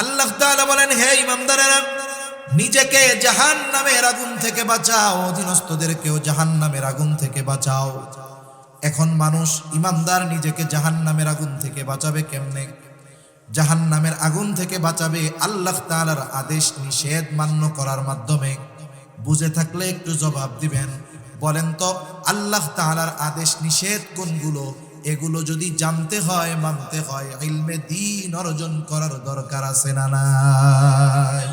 আল্লাহ তাআলা বলেন, হে ইমানদারেরা, নিজেকে জাহান্নামের আগুন থেকে বাঁচাও, অধীনস্থদেরকেও জাহান্নামের আগুন থেকে বাঁচাও। এখন মানুষ ইমানদার নিজেকে জাহান্নামের আগুন থেকে বাঁচাবে কেমনে? জাহান্নামের আগুন থেকে বাঁচাবে আল্লাহ তাআলার আদেশ নিষেধ মান্য করার মাধ্যমে। বুঝে থাকলে একটু জবাব দিবেন। বলেন তো, আল্লাহ তাআলার আদেশ নিষেধ কোনগুলো? এগুলো যদি জানতে হয়, মানতে হয়, ইলমে দ্বীন অর্জন করার দরকার আছে না নাই?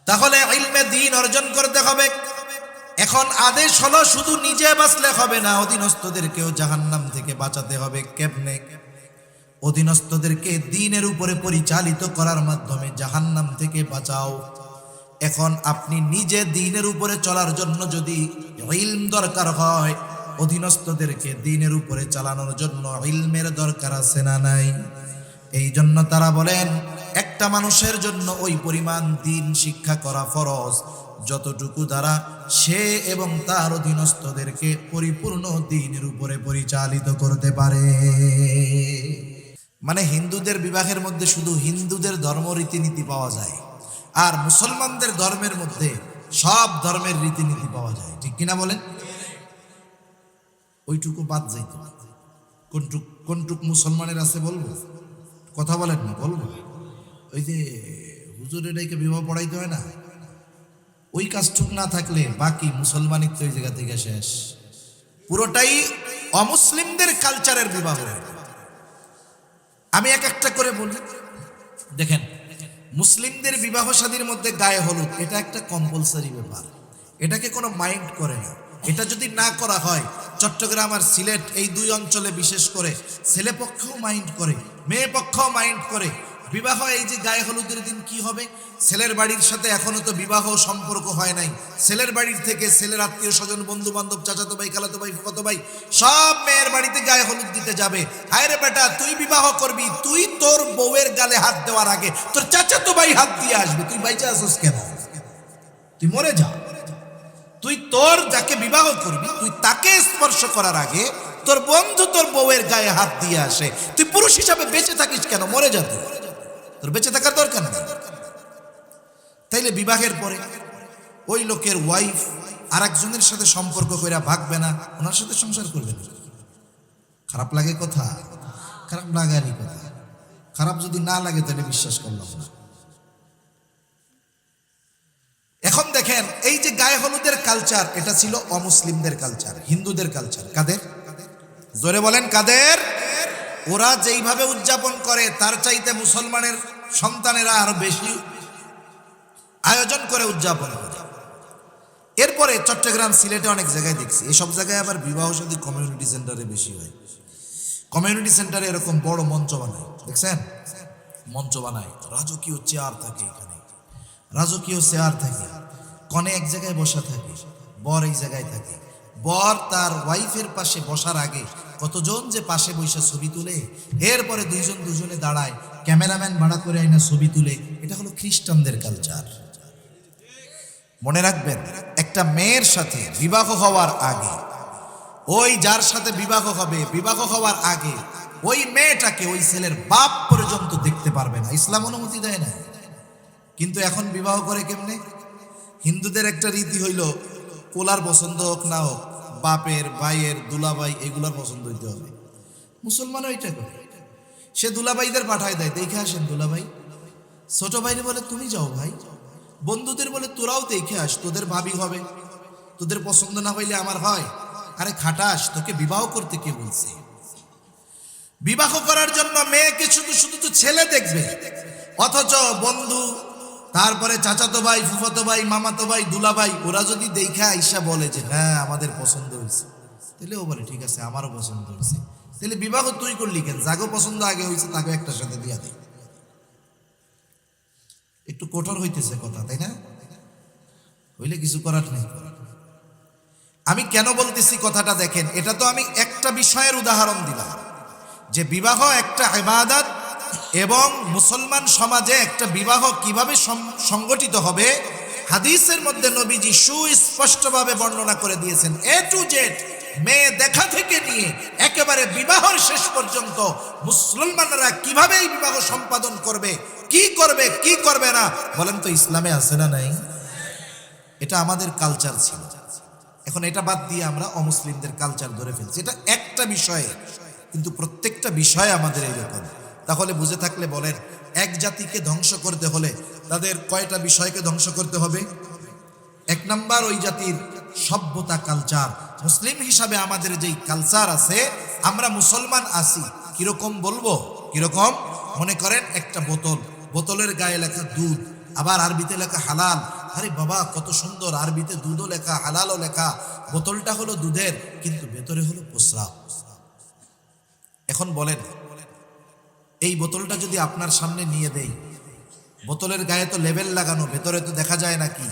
তাহলে ইলমে দ্বীন অর্জন করতে হবে। এখন আদেশ হলো শুধু নিজে বাঁচলে হবে না, অধীনস্থদেরকেও জাহান্নাম থেকে বাঁচাতে হবে। কেমনে? অধীনস্থদেরকে দ্বীনের উপরে পরিচালিত করার মাধ্যমে জাহান্নাম থেকে বাঁচাও। এখন আপনি নিজে দ্বীনের উপরে চলার জন্য যদি ইলম দরকার হয়, অধীনস্থদেরকে দ্বীনের উপরে চালানোর জন্য ইলমের দরকার আছে না নাই? এই জন্য তারা বলেন, একটা মানুষের জন্য ওই পরিমাণ দ্বীন শিক্ষা করা ফরজ যতটুকু দ্বারা সে এবং তার অধীনস্থদেরকে পরিপূর্ণ দ্বীনের উপরে পরিচালিত করতে পারে। মানে হিন্দুদের বিবাহের মধ্যে শুধু হিন্দুদের ধর্ম রীতিনীতি পাওয়া যায়, আর মুসলমানদের ধর্মের মধ্যে সব ধর্মের রীতিনীতি পাওয়া যায়। ঠিক কিনা বলেন? ওইটুকু বাদ যাইত। কোনটুক মুসলমানের আছে বলবো? কথা বলেন না, বলবো। ওই যে হুজুরের এটাকে বিবাহ পড়াইতে হয় না, ওই কাজটুক না থাকলে বাকি মুসলমানিত্ব ওই জায়গা থেকে শেষ। পুরোটাই অমুসলিমদের কালচারের বিবাহ। আমি এক একটা করে বলি। দেখেন, মুসলিমদের বিবাহ শাদীর মধ্যে গায়ে হলুদ এটা একটা কম্পালসারি ব্যাপার, এটাকে কোনো মাইন্ড করে না। এটা যদি না করা হয়, চট্টগ্রাম আর সিলেট এই দুই অঞ্চলে বিশেষ করে ছেলে পক্ষও মাইন্ড করে, মেয়ে পক্ষও মাইন্ড করে। বিবাহ এই যে গায়ে হলুদের দিন কি হবে, ছেলের বাড়ির সাথে এখনো তো বিবাহ সম্পর্ক হয় নাই, ছেলের বাড়ির থেকে ছেলের আত্মীয় স্বজন, বন্ধু বান্ধব, চাচাতো ভাই, খালাতো ভাই, ফুফাতো ভাই সব মেয়ের বাড়িতে গায়ে হলুদ দিতে যাবে। আরে বেটা, তুই বিবাহ করবি, তুই তোর বউয়ের গালে হাত দেওয়ার আগে তোর চাচাতো ভাই হাত দিয়ে আসবে। তুই বাইচা আসছিস কেন? তুই মরে যা। তুই তোর যাকে বিবাহ করবি, তুই তাকে স্পর্শ করার আগে তোর বন্ধু তোর বউয়ের গায়ে হাত দিয়ে আসে। তুই পুরুষ হিসাবে বেঁচে থাকিস কেন? মরে যা, তোর বেঁচে থাকার দরকার নেই। তাইলে বিবাহের পরে ওই লোকের ওয়াইফ আর একজনের সাথে সম্পর্ক কইরা ভাগবে না, ওনার সাথে সংসার করবে না। খারাপ লাগে কথা? খারাপ লাগারই কথা। খারাপ যদি না লাগে তাহলে বিশ্বাস করলাম না। এখন দেখেন, এই যে গায়ে হলুদের কালচার, এটা ছিল অমুসলিমদের কালচার, হিন্দুদের কালচার। কাদের? জোরে বলেন, কাদের? ওরা যেইভাবে উদযাপন করে তার চাইতে মুসলমানের সন্তানেরা আরো বেশি আয়োজন করে উদযাপন করে। এরপরে চট্টগ্রাম, সিলেটে অনেক জায়গায় দেখছি, এসব জায়গায় আবার বিবাহ শাদী কমিউনিটি সেন্টারে বেশি হয়। কমিউনিটি সেন্টারে এরকম বড় মঞ্চ বানায়, দেখছেন? মঞ্চ বানায়, রাজকীয় চেয়ার থাকে, এখানে রাজকীয় চেয়ার থাকে, কনে এক জায়গায় বসা থাকে, বর এই জায়গায় থাকে। বর তার ওয়াইফের পাশে বসার আগে কতজন যে পাশে বসে ছবি তুলে, এরপরে দুজনে দাঁড়ায়, ক্যামেরাম্যান ভাড়া করে আইনা ছবি তুলে। এটা হলো খ্রিস্টানদের কালচার। মনে রাখবেন, একটা মেয়ের সাথে বিবাহ হওয়ার আগে, ওই যার সাথে বিবাহ হবে, বিবাহ হওয়ার আগে ওই মেয়েটাকে ওই ছেলের বাপ পর্যন্ত দেখতে পারবে না, ইসলাম অনুমতি দেয় না। কিন্তু এখন বিবাহ করে কেমনে? হিন্দুদের একটা রীতি হইল, পোলার পছন্দ হোক না হোক, বাপের, ভাইয়ের, দুলাভাই এগুলার পছন্দ হইতে হবে। মুসলমানও এটা করে, সে দুলাভাইদের পাঠায় দেয়, দেখে আসেন দুলাভাই। ছোট ভাইরে বলে তুমি যাও ভাই, বন্ধুদের বলে তোরাও দেখে আস, তোদের ভাবি হবে, তোদের পছন্দ না হইলে আমার হয়। আরে খাটাস, তোকে বিবাহ করতে কে বলছে? বিবাহ করার জন্য মেয়েকে শুধু শুধু তো ছেলে দেখবে, অথচ বন্ধু, তারপরে চাচাতো ভাই, ফুফাতো ভাই, মামাতো ভাই, দুলাভাই, ওরা যদি দেখে আইসা বলে যে হ্যাঁ আমাদের পছন্দ হয়েছে, তাহলে ও বলে ঠিক আছে আমারও পছন্দ হয়েছে। তাহলে বিবাহ তুই করলি কেন? যাগো পছন্দ আগে হয়েছে তাকে একটার সাথে দিয়া দেয়। একটু কঠোর হইতেছে কথা, তাই না? হইলে কিছু করার নেই। আমি কেন বলতেছি কথাটা দেখেন, এটা তো আমি একটা বিষয়ের উদাহরণ দিলাম যে বিবাহ একটা ইবাদত, এবং মুসলমান সমাজে একটা বিবাহ কিভাবে সংগঠিত হবে হাদিসের মধ্যে নবীজি সুস্পষ্টভাবে বর্ণনা করে দিয়েছেন, A to Z মেয়ে দেখা থেকে নিয়ে একেবারে বিবাহের শেষ পর্যন্ত মুসলমানরা কিভাবে এই বিবাহ সম্পাদন করবে, কি করবে কি করবে না, বলেন তো ইসলামে আছে না নাই? এটা আমাদের কালচার ছিল। এখন এটা বাদ দিয়ে আমরা অমুসলিমদের কালচার ধরে ফেলছি। এটা একটা বিষয়ে, কিন্তু প্রত্যেকটা বিষয়ে আমাদের এইরকম। তাহলে বুঝে থাকলে বলেন, এক জাতিকে ধ্বংস করতে হলে তাদের কয়টা বিষয়কে ধ্বংস করতে হবে? এক নাম্বার, ওই জাতির সভ্যতা, কালচার। মুসলিম হিসাবে আমাদের যেই কালচার আছে, আমরা মুসলমান আছি কিরকম বলবো, কিরকম? মনে করেন একটা বোতল, বোতলের গায়ে লেখা দুধ, আবার আরবিতে লেখা হালাল। আরে বাবা, কত সুন্দর, আরবিতে দুধও লেখা হালালও লেখা। বোতলটা হলো দুধের, কিন্তু ভেতরে হলো প্রস্রাব। এখন বলেন, এই বোতলটা যদি আপনার সামনে নিয়ে দেই, বোতলের গায়ে তো লেবেল লাগানো, ভেতরে তো দেখা যায় নাকি,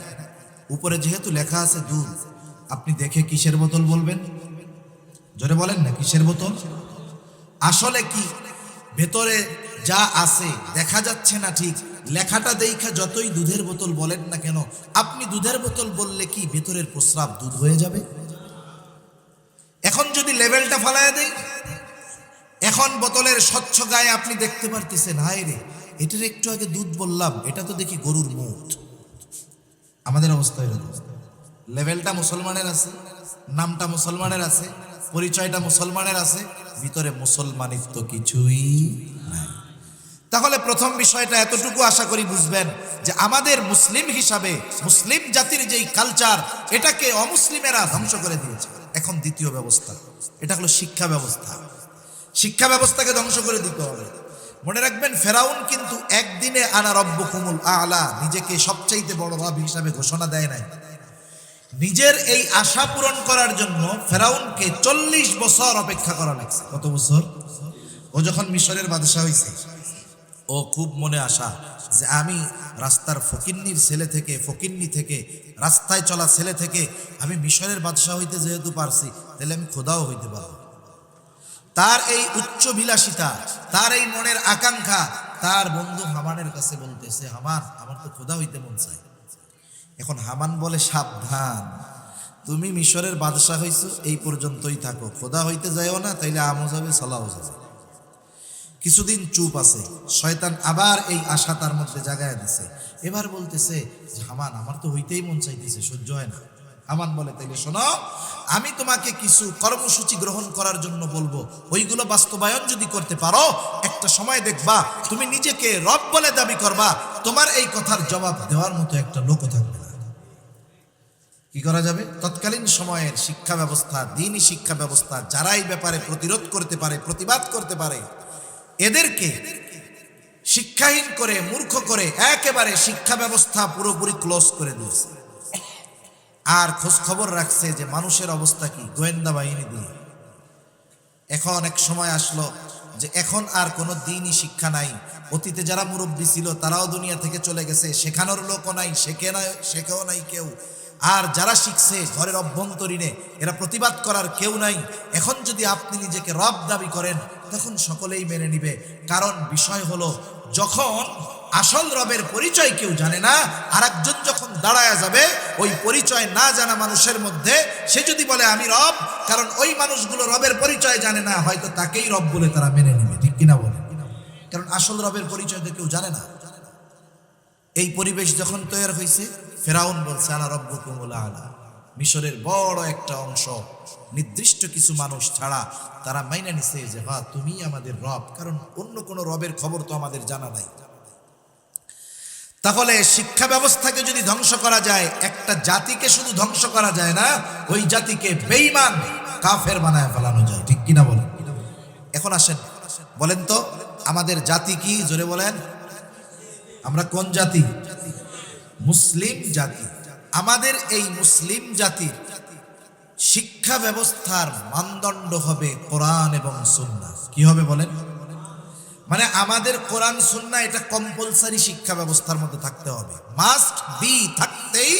উপরে যেহেতু লেখা আছে দুধ, আপনি দেখে কিসের বোতল বলবেন? জোরে বলেন না, কিসের বোতল? আসলে কি ভেতরে যা আছে দেখা যাচ্ছে না ঠিক, লেখাটা দেখা যতই দুধের বোতল বলেন না কেন, আপনি দুধের বোতল বললে কি ভেতরের প্রস্রাব দুধ হয়ে যাবে? এখন যদি লেভেলটা ফালায় দেই, এখন বোতলের স্বচ্ছ গায়ে আপনি দেখতে পারতেছেন, হায় রে, এটার একটু আগে দুধ বললাম, এটা তো দেখি গরুর মুখ। আমাদের অবস্থা এরকম। লেভেলটা মুসলমানের আছে, নামটা মুসলমানের আছে, পরিচয়টা মুসলমানের আছে, ভিতরে মুসলমানিত্ব কিছুই নাই। তাহলে প্রথম বিষয়টা এতটুকু আশা করি বুঝবেন যে আমাদের মুসলিম হিসাবে মুসলিম জাতির যেই কালচার, এটাকে অমুসলিমেরা ধ্বংস করে দিয়েছে। এখন দ্বিতীয় ব্যবস্থা, এটা হলো শিক্ষা ব্যবস্থা। শিক্ষা ব্যবস্থাকে ধ্বংস করে দিতে হবে। মনে রাখবেন, ফেরাউন কিন্তু একদিনে আনা রব্বুকুমুল আলা নিজেকে সবচাইতে বড় রব হিসাবে ঘোষণা দেয় নাই। নিজের এই আশা পূরণ করার জন্য ফেরাউনকে 40 বছর অপেক্ষা করা লাগছে। কত বছর? ও যখন মিশরের বাদশাহ হয়েছে, ও খুব মনে আশা যে আমি রাস্তার ফকিন্নির ছেলে থেকে, ফকিন্নি থেকে, রাস্তায় চলা ছেলে থেকে আমি মিশরের বাদশাহ হইতে যেহেতু পারছি, তাহলে আমি খোদাও হইতে পারবো। তার এই উচ্চ বিলাসিতা, তার এই মনের আকাঙ্ক্ষা তার বন্ধু হামানের কাছে বলতেছে, হামান, আমার তো খোদা হইতে মন চাই। এখন হামান বলে, সাবধান, তুমি মিশরের বাদশাহ হইছো, এই পর্যন্তই থাকো, খোদা হইতে যাইও না, তাইলে আমও যাবে, সলাও যাবে। কিছুদিন চুপ আছে, শয়তান আবার এই আশা তার মধ্যে জাগায় দিছে। এবার বলতেছে যে, হামান, আমার তো হইতেই মন চাইতেছে, সহ্য হয় না। হামান বলে, তাইলে শোনো, আমি তোমাকে কিছু কর্মসূচি গ্রহণ করার জন্য বলবো, ওইগুলো বাস্তবায়ন যদি করতে পারো, একটা সময় দেখবা তুমি নিজেকে রব বলে দাবি করবা, তোমার এই কথার জবাব দেওয়ার মতো একটা লোকও থাকবে না। কি করা যাবে? তৎকালীন সময়ের শিক্ষা ব্যবস্থা, দ্বীনি শিক্ষা ব্যবস্থা, যারা এই ব্যাপারে প্রতিরোধ করতে পারে, প্রতিবাদ করতে পারে, এদেরকে শিক্ষাহীন করে, মূর্খ করে একেবারে শিক্ষা ব্যবস্থা পুরোপুরি ক্লোজ করে দিয়েছে। আর খোঁজ খবর রাখছে যে মানুষের অবস্থা কি, গোয়েন্দা বাহিনী দিয়ে। এখন এক সময় আসলো যে এখন আর কোনো দ্বীনি শিক্ষা নাই। অতীতে যারা মুরব্বী ছিল তারাও দুনিয়া থেকে চলে গেছে, শেখানোর লোকও নাই, শেখেও নাই কেউ। আর যারা শিখছে ঘরের অভ্যন্তরীণে, এরা প্রতিবাদ করার কেউ নাই। এখন যদি আপনি নিজেকে রব দাবি করেন, তখন সকলেই মেনে নিবে। কারণ বিষয় হলো, যখন আসল রবের পরিচয় কেউ জানে না, আর একজন যখন দাঁড়ায় যাবে ওই পরিচয় না জানা মানুষের মধ্যে, সে যদি বলে আমি রব, কারণ ওই মানুষগুলো রবের পরিচয় জানে না, হয়তো তাকেই রব বলে তারা মেনে নিবে। ঠিক কিনা বলে? কারণ আসল রবের পরিচয় তো কেউ জানে না। এই পরিবেশ যখন তৈরি হয়েছে, ফেরাউন বলছে, আনা রব্বুকুমুল আলা। মিশরের বড় একটা অংশ, নির্দিষ্ট কিছু মানুষ ছাড়া, তারা মাইনা নিছে যে হ্যাঁ, তুমি আমাদের রব, কারণ অন্য কোনো রবের খবর তো আমাদের জানা নাই। তাহলে শিক্ষা ব্যবস্থাকে যদি ধ্বংস করা যায়, একটা জাতিকে শুধু ধ্বংস করা যায় না, ওই জাতিকে বেঈমান, কাফের বানায় ফেলানো যায়। ঠিক কিনা বলেন? এখন আসেন, বলেন তো আমাদের জাতি কি? জোরে বলেন, আমরা কোন জাতি? মুসলিম জাতি। আমাদের এই মুসলিম জাতির শিক্ষা ব্যবস্থার মানদণ্ড হবে কোরআন এবং সুন্নাহ। কি হবে বলেন? মানে আমাদের কোরআন সুন্নাহ এটা কম্পালসারি শিক্ষা ব্যবস্থার মধ্যে থাকতে হবে, মাস্ট বি, থাকতেই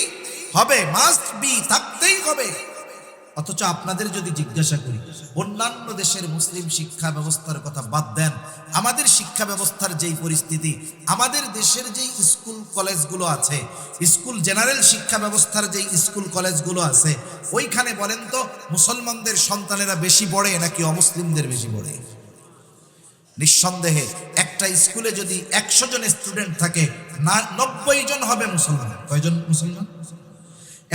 হবে, মাস্ট বি, থাকতেই হবে। অথচ আপনাদের যদি জিজ্ঞাসা করি অন্যান্য দেশের মুসলিম শিক্ষা ব্যবস্থার কথা বাদ দেন, আমাদের শিক্ষা ব্যবস্থার যেই পরিস্থিতি, আমাদের দেশের যেই স্কুল কলেজগুলো আছে, স্কুল জেনারেল শিক্ষা ব্যবস্থার যেই স্কুল কলেজগুলো আছে, ওইখানে বলেন তো মুসলমানদের সন্তানেরা বেশি পড়ে নাকি অমুসলিমদের বেশি পড়ে? নিঃসন্দেহে একটা স্কুলে যদি 100 জন স্টুডেন্ট থাকে, 90 জন হবে মুসলমান। কয়জন মুসলমান?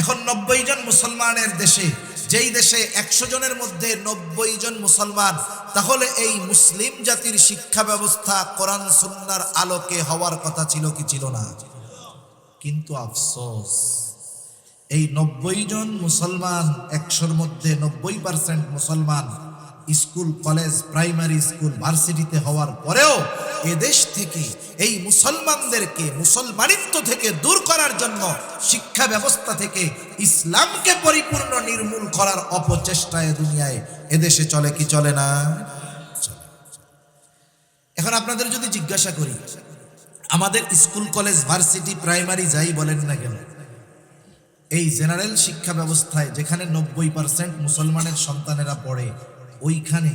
এখন 90 জন মুসলমানের দেশে, যেই দেশে 100 জনের মধ্যে 90 জন মুসলমান, তাহলে এই মুসলিম জাতির শিক্ষা ব্যবস্থা কোরআন সুন্নাহর আলোকে হওয়ার কথা ছিল কি ছিল না? কিন্তু আফসোস, এই 90 জন মুসলমান, 100-র মধ্যে 90% মুসলমান স্কুল কলেজ প্রাইমারি স্কুল ভার্সিটিতে হওয়ার পরেও এদেশ থেকে এই মুসলমানদেরকে মুসলমানিত্ব থেকে দূর করার জন্য শিক্ষা ব্যবস্থা থেকে ইসলামকে পরিপূর্ণ নির্মূল করার অপচেষ্টায় দুনিয়ায় এদেশে চলে কি চলে না? এখন আপনাদের যদি জিজ্ঞাসা করি, আমাদের স্কুল কলেজ ভার্সিটি প্রাইমারি যাই বলেন না কেন, এই জেনারেল শিক্ষা ব্যবস্থায় যেখানে 90% মুসলমানের সন্তানেরা পড়ে, ওইখানে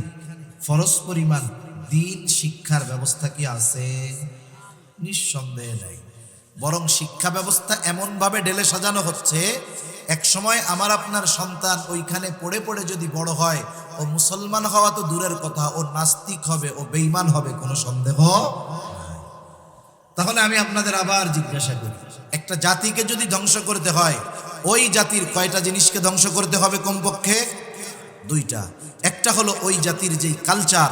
ফরজ পরিমাণ দ্বীন শিক্ষার ব্যবস্থা কি আছে? নিঃসন্দেহে নাই। বরং শিক্ষা ব্যবস্থা এমনভাবে ঢেলে সাজানো হচ্ছে, এক সময় আমার আপনার সন্তান ওইখানে পড়ে পড়ে যদি বড় হয়, ও মুসলমান হওয়া তো দূরের কথা, ও নাস্তিক হবে, ও বেঈমান হবে, কোনো সন্দেহ। তাহলে আমি আপনাদের আবার জিজ্ঞাসা করি, একটা জাতিকে যদি ধ্বংস করতে হয়, ওই জাতির কয়টা জিনিসকে ধ্বংস করতে হবে? কমপক্ষে 2টা। একটা হলো ওই জাতির যেই কালচার,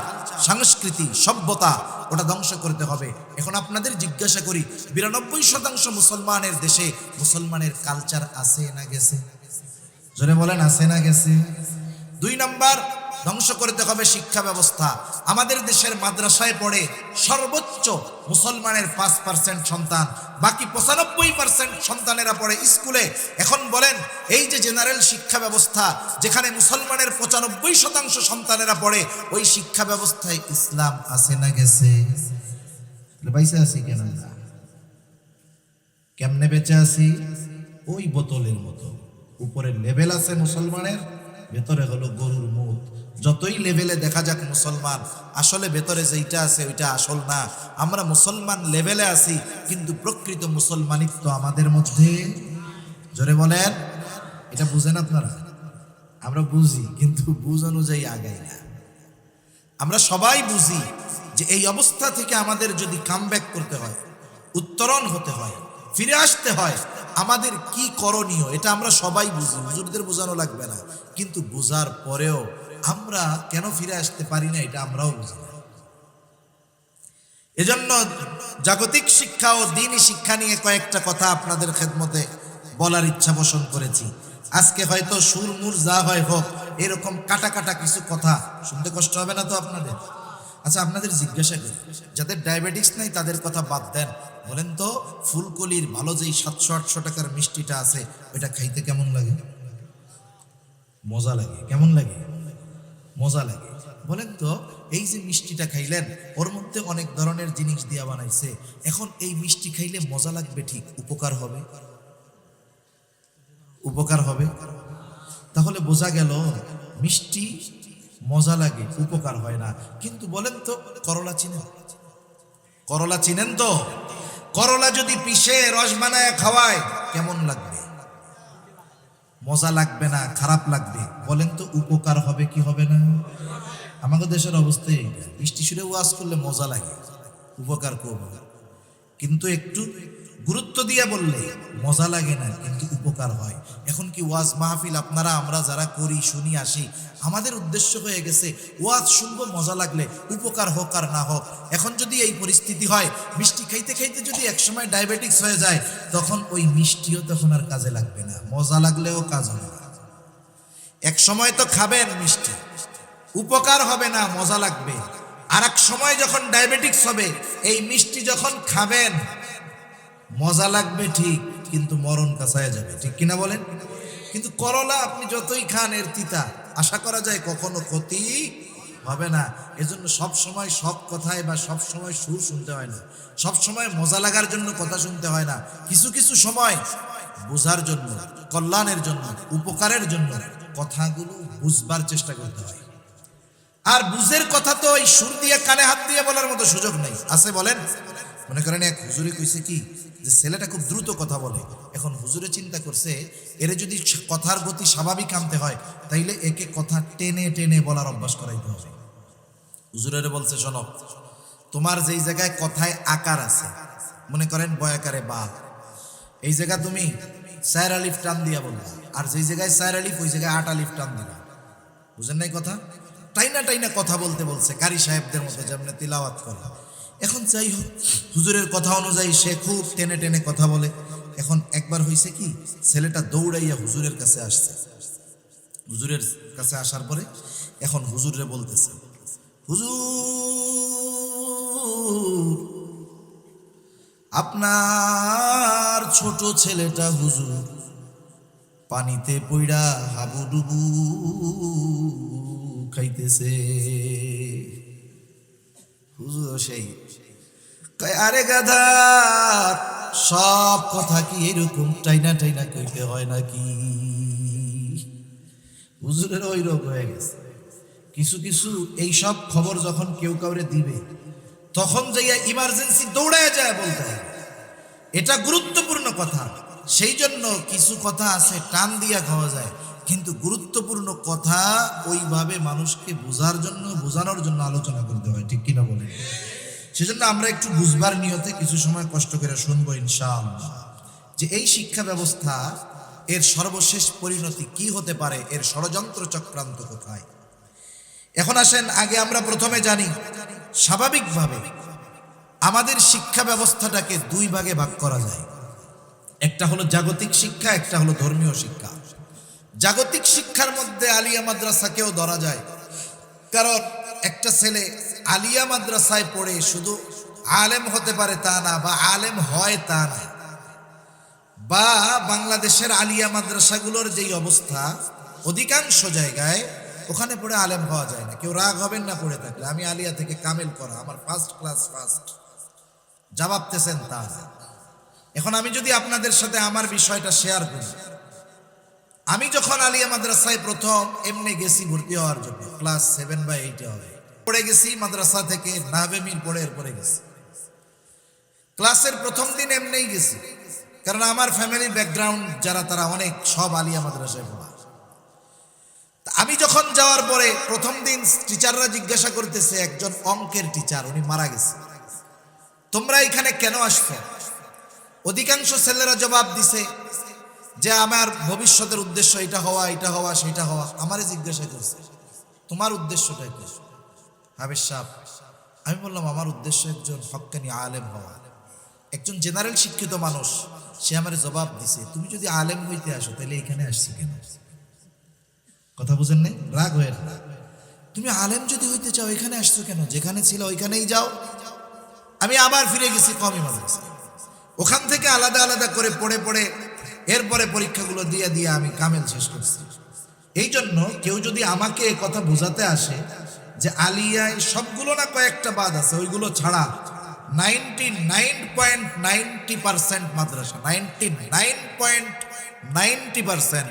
সংস্কৃতি, সভ্যতা, ওটা ধ্বংস করতে হবে। এখন আপনাদের জিজ্ঞাসা করি, 92% মুসলমানের দেশে মুসলমানের কালচার আছে না গেছে? জোরে বলেন, আছে না গেছে? 2 নাম্বার, ধ্বংস করতে হবে শিক্ষা ব্যবস্থা। আমাদের দেশের মাদ্রাসায় পড়ে সর্বোচ্চ মুসলমানের 5% সন্তান, বাকি 95% সন্তানেরা পড়ে স্কুলে। এখন বলেন, এই যে জেনারেল শিক্ষা ব্যবস্থা, যেখানে মুসলমানের 95% সন্তানেরা পড়ে, ওই শিক্ষা ব্যবস্থায় ইসলাম আছে না গেছে? বেঁচে আছি কেন? কেমনে বেঁচে আছি? ওই বোতলের মতো, উপরে লেভেল আছে মুসলমানের, ভেতরে হলো গরুর মুখ। যতই লেভেলে দেখা যাক মুসলমান, আসলে ভেতরে যেইটা আছে ওইটা আসল না। আমরা মুসলমান লেভেলে আছি, কিন্তু প্রকৃত মুসলমানিত্ব আমাদের মধ্যে। জোরে বলেন, এটা বুঝেন আপনারা? আমরা বুঝি, কিন্তু বুঝ অনুযায়ী আগাই না। আমরা সবাই বুঝি যে এই অবস্থা থেকে আমাদের যদি কামব্যাক করতে হয়, উত্তরণ হতে হয়, ফিরে আসতে হয়, আমাদের কি করণীয়, এটা আমরা সবাই বুঝি, হুজুরদের বোঝানো লাগবে না। কিন্তু বোঝার পরেও আমরা কেন ফিরে আসতে পারি না, এটা আমরাও বুঝি না। এজন্য জাগতিক শিক্ষা ও দ্বীনি শিক্ষা নিয়ে কয়েকটা কথা আপনাদের খেদমতে বলার ইচ্ছা পোষণ করেছি। আজকে হয়তো সুরমুর যা হয় হোক, এরকম কাটা কাটা কিছু কথা শুনতে কষ্ট হবে না তো আপনাদের? আচ্ছা, আপনাদের জিজ্ঞাসা করি, যাদের ডায়াবেটিস নাই তাদের কথা বাদ দেন, বলেন তো ফুলকলির ভালো যেই 700-800 টাকার মিষ্টিটা আছে, ওইটা খাইতে কেমন লাগে? মজা লাগে। কেমন লাগে? মজা লাগে। বলেন তো, এই যে মিষ্টিটা খাইলেন, ওর মধ্যে অনেক ধরনের জিনিস দিয়া বানাইছে, এখন এই মিষ্টি খাইলে মজা লাগবে ঠিক, উপকার হবে? উপকার হবে? তাহলে বোঝা গেল মিষ্টি মজা লাগে, উপকার হয় না। কিন্তু বলেন তো, করলা চিনেন? করলা চিনেন তো? করলা যদি পিষে রস বানায় খাওয়ায়, কেমন লাগবে? মজা লাগবে না, খারাপ লাগবে। বলেন তো, উপকার হবে কি হবে না? আমাদের দেশের অবস্থা এইটা, মিষ্টি সুরে ওয়াজ করলে মজা লাগে, উপকার করবে, কিন্তু একটু গুরুত্ব দিয়ে বললে মজা লাগে না, কিন্তু উপকার হয়। এখন কি ওয়াজ মাহফিল আপনারা আমরা যারা করি, শুনি, আসি, আমাদের উদ্দেশ্য হয়ে গেছে ওয়াজ শুনবো, মজা লাগলে, উপকার হোক আর না হোক। এখন যদি এই পরিস্থিতি হয়, মিষ্টি খাইতে খাইতে যদি একসময় ডায়াবেটিস হয়ে যায়, তখন ওই মিষ্টিও তখন আর কাজে লাগবে না, মজা লাগলেও কাজ হবে না। এক সময় তো খাবেন মিষ্টি, উপকার হবে না, মজা লাগবে। আর এক সময় যখন ডায়াবেটিস হবে, এই মিষ্টি যখন খাবেন, মজা লাগবে ঠিক, কিন্তু মরণ কাছায় যাবে, ঠিক কিনা বলেন? কিন্তু করলা আপনি যতই খান, এর তিতা, আশা করা যায় কখনো ক্ষতি হবে না। এজন্য সব সময় সব কথায় বা সব সময় সুর শুনতে হয় না, সব সময় মজা লাগার জন্য কথা শুনতে হয় না। কিছু কিছু সময় বোঝার জন্য, কল্যাণের জন্য, উপকারের জন্য কথাগুলো বুঝবার চেষ্টা করতে হয়। আর বুঝের কথা তো এই সুর দিয়ে কানে হাত দিয়ে বলার মতো সুযোগ নেই, আছে বলেন? মনে করেন এক হুজুরে কইছে কি যে ছেলেটা খুব দ্রুত কথা বলে, এখন হুজুরে চিন্তা করছে এর যদি কথার গতি স্বাভাবিক আনতে হয় তাইলে একে কথা টেনে টেনে বলার অভ্যাস করাইতে হবে। হুজুরের বলছে শোনো, তোমার যেই জায়গায় কথায় আকার আছে, মনে করেন বয়াকারে বা, এই জায়গা তুমি 4 আলিফ টান দিয়া বলবা, আর যেই জায়গায় 4 আলিফ ওই জায়গায় 8 আলিফ টান দিবা। বুঝেন নাই কথা? টাইনা টাইনা কথা বলতে বলছে, কারি সাহেবদের মতো যেমন তিলাওয়াত করে। এখন যাই হোক, হুজুরের কথা অনুযায়ী সে খুব টেনে টেনে কথা বলে। এখন একবার হয়েছে কি, ছেলেটা দৌড়াইয়া হুজুরের কাছে আসছে। হুজুরের কাছে আসার পরে এখন হুজুরে বলতেছে, হুজুর আপনার ছোট ছেলেটা হুজুর পানিতে পইড়া হাবুডুবু খাইতেছে। হুজুর সেই কয়, আরে গাধা, সব কথা কি এরকম টাইনা টাইনা কইতে হয় নাকি? হুজুরের ওই রোগ হয়ে গেছে। কিছু কিছু এই সব খবর যখন কেউ কাউরে দিবে তখন যাইয়া ইমার্জেন্সি দৌড়ায় যায় বলতে হয় এটা গুরুত্বপূর্ণ কথা। সেই জন্য কিছু কথা আছে টান দিয়া খাওয়া যায়, কিন্তু গুরুত্বপূর্ণ কথা ওইভাবে মানুষকে বোঝানোর জন্য আলোচনা করতে হয়, ঠিক কিনা বলে? সেজন্য আমরা একটু বুঝবার নিয়তে কিছু সময় কষ্ট করে শুনবো ইনশাআল্লাহ, যে এই শিক্ষা ব্যবস্থা এর সর্বশেষ পরিণতি কি হতে পারে, এর ষড়যন্ত্র চক্রান্ত কোথায়। এখন আসেন, আগে আমরা প্রথমে জানি স্বাভাবিকভাবে আমাদের শিক্ষা ব্যবস্থাটাকে দুই ভাগে ভাগ করা যায়। একটা হলো জাগতিক শিক্ষা, একটা হলো ধর্মীয় শিক্ষা। জাগতিক শিক্ষার মধ্যে আলিয়া মাদ্রাসাকেও ধরা যায়, কারণ একটা ছেলে আলিয়া মাদ্রাসায় পড়ে শুধু আলেম হতে পারে তা না, বা আলেম হয় তা না। বা বাংলাদেশের আলিয়া মাদ্রাসাগুলোর যেই অবস্থা, অধিকাংশ জায়গায় ওখানে পড়ে আলেম হওয়া যায় না। কেউ রাগ হবেন না পড়ে থাকলে, আমি আলিয়া থেকে কামেল করা, আমার ফার্স্ট ক্লাস ফার্স্ট, যা ভাবতেছেন তা। এখন আমি যদি আপনাদের সাথে আমার বিষয়টা শেয়ার করি, আমি যখন আলিয়া মাদ্রাসায় প্রথম এমনি গেছি ভর্তি হওয়ার জন্য, ক্লাস 7 বা 8 হবে, পড়ে গেছি মাদ্রাসা থেকে নাহবে মির পড়ে এরপরে গেছি। ক্লাসের প্রথম দিন এমনিই গেছি, কারণ আমার ফ্যামিলির ব্যাকগ্রাউন্ড যারা তারা অনেক সব আলিয়া মাদ্রাসায় পড়া। আমি যখন যাওয়ার পরে প্রথম দিন টিচাররা জিজ্ঞাসা করতেছে, একজন অঙ্কের টিচার, উনি মারা গেছে, তোমরা এখানে কেন আসছো? অধিকাংশ ছেলেরা জবাব দিছে যে আমার ভবিষ্যতের উদ্দেশ্য এটা হওয়া, এটা হওয়া, সেটা হওয়া। আমারে জিজ্ঞাসা করছে, তোমার উদ্দেশ্যটা কি? হাবেজ সাহেব, আমি বললাম আমার উদ্দেশ্য একজন হক্কানি আলেম হওয়া। একজন জেনারেল শিক্ষিত মানুষ, সে আমারে জবাব দিছে, তুমি যদি আলেম হইতে আসো তাহলে এখানে আসছি কেন? কথা বুঝেন নাই? রাগ হয়ে না, তুমি আলেম যদি হইতে চাও এখানে আসছো কেন? যেখানে ছিল ওইখানেই যাও। আমি আবার ফিরে গেছি কওমি মাদ্রাসায়, ওখান থেকে আলাদা আলাদা করে পড়ে পড়ে এরপরে পরীক্ষাগুলো দিয়ে দিয়ে আমি কামেল শেষ করছি। এই জন্য কেউ যদি আমাকে কথা বোঝাতে আসে যে আলিয়ায় সবগুলো না কয়েকটা বাদ আছে, ওইগুলো ছাড়া 99.90% মাদ্রাসা, 99.90%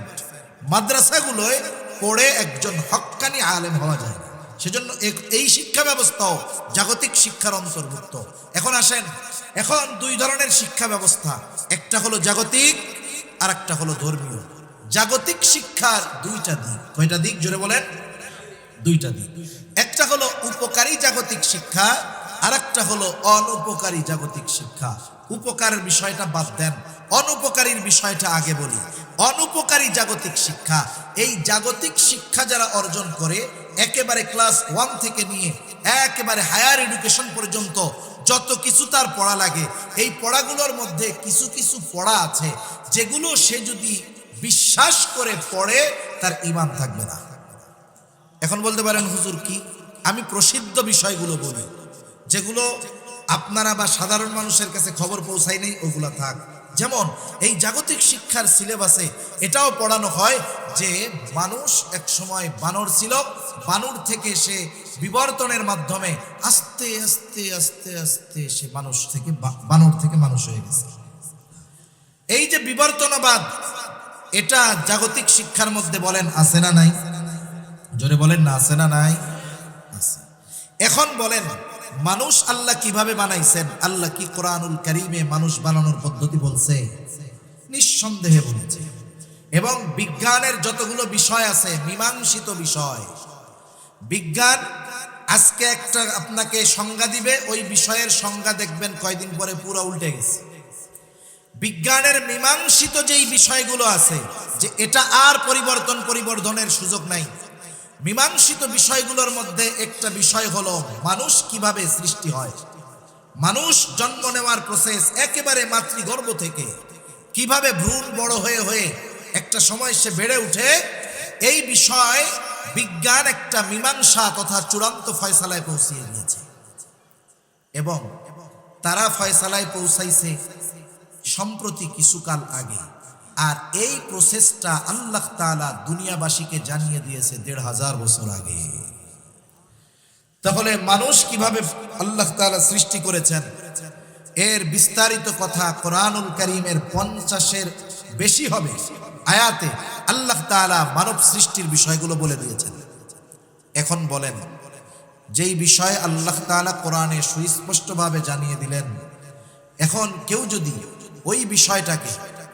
মাদ্রাসাগুলোয় পড়ে একজন হক্কানি আলেম হওয়া যায় না। সেজন্য এই শিক্ষা ব্যবস্থাও জাগতিক শিক্ষার অন্তর্ভুক্ত। এখন আসেন, এখন দুই ধরনের শিক্ষা ব্যবস্থা, একটা হলো জাগতিক আর একটা হলো ধর্মীয়। জাগতিক শিক্ষার দুইটা দিক। কয়টা দিক জোরে বলেন? দুইটা দিক। একটা হলো উপকারী জাগতিক শিক্ষা, আর একটা হলো অনুপকারী জাগতিক শিক্ষা। উপকারের বিষয়টা বাদ দেন, অনুপকারীর বিষয়টা আগে বলি। অনুপকারী জাগতিক শিক্ষা, এই জাগতিক শিক্ষা যারা অর্জন করে একেবারে ক্লাস 1 থেকে নিয়ে একেবারে হায়ার এডুকেশন পর্যন্ত যত কিছু তার পড়া লাগে, এই পড়াগুলোর মধ্যে কিছু কিছু পড়া আছে যেগুলো সে যদি বিশ্বাস করে পড়ে তার ঈমান থাকবে না। এখন বলতে পারেন হুজুর কি? আমি প্রসিদ্ধ বিষয়গুলো বলি, যেগুলো আপনারা বা সাধারণ মানুষের কাছে খবর পৌঁছায় নেই, ওগুলা থাক। যেমন এই জাগতিক শিক্ষার সিলেবাসে এটাও পড়ানো হয় যে মানুষ এক সময় বানর ছিল, বানর থেকে সে বিবর্তনের মাধ্যমে আস্তে আস্তে আস্তে আস্তে সে বানর থেকে মানুষ হয়ে গেছে। এই যে বিবর্তনবাদ, এটা জাগতিক শিক্ষার মধ্যে বলেন আছে না নাই? জোরে বলেন না, আছে না নাই? আছে। এখন বলেন, মানুষ আল্লাহ কিভাবে বানাইছেন? আল্লাহ কি কোরআনুল কারীমে মানুষ বানানোর পদ্ধতি বলছে? নিঃসন্দেহে বলেছে। এবং বিজ্ঞানের যতগুলো বিষয় আছে, মীমাংসিত বিষয়, বিজ্ঞান আজকে একটা আপনাকে সংজ্ঞা দিবে, ওই বিষয়ের সংজ্ঞা দেখবেন কয়দিন পরে পুরো উল্টে গেছে। বিজ্ঞানের মীমাংসিত যেই বিষয়গুলো আছে, যে এটা আর পরিবর্তনের সুযোগ নাই, মীমাংসিত বিষয়গুলোর মধ্যে একটা বিষয় হলো মানুষ কিভাবে সৃষ্টি হয়। মানুষ জন্ম নেওয়ার প্রসেস, একেবারে মাতৃগর্ভ থেকে কিভাবে ভ্রূণ বড় হয়ে হয়ে একটা সময় সে বেড়ে উঠে, এই বিষয় বিজ্ঞান একটা মীমাংসা তথা চূড়ান্ত ফয়সালায় পৌঁছিয়ে গিয়েছে। এবং তারা ফয়সালায় পৌঁছাইছে সম্প্রতি কিছুকাল আগে। আর এই প্রসেসটা আল্লাহ তাআলা দুনিয়াবাসীকে জানিয়ে দিয়েছে ১৫০০ বছর আগে। তাহলে মানুষ কিভাবে আল্লাহ তাআলা সৃষ্টি করেছেন, এর বিস্তারিত কথা কোরআনুল কারীমের ৫০-এর বেশি হবে আয়াতে আল্লাহ তাআলা মানব সৃষ্টির বিষয়গুলো বলে দিয়েছেন। এখন বলেন, যেই বিষয় আল্লাহ তাআলা কোরআনে সুস্পষ্টভাবে জানিয়ে দিলেন, এখন কেউ যদি ওই বিষয়টাকে,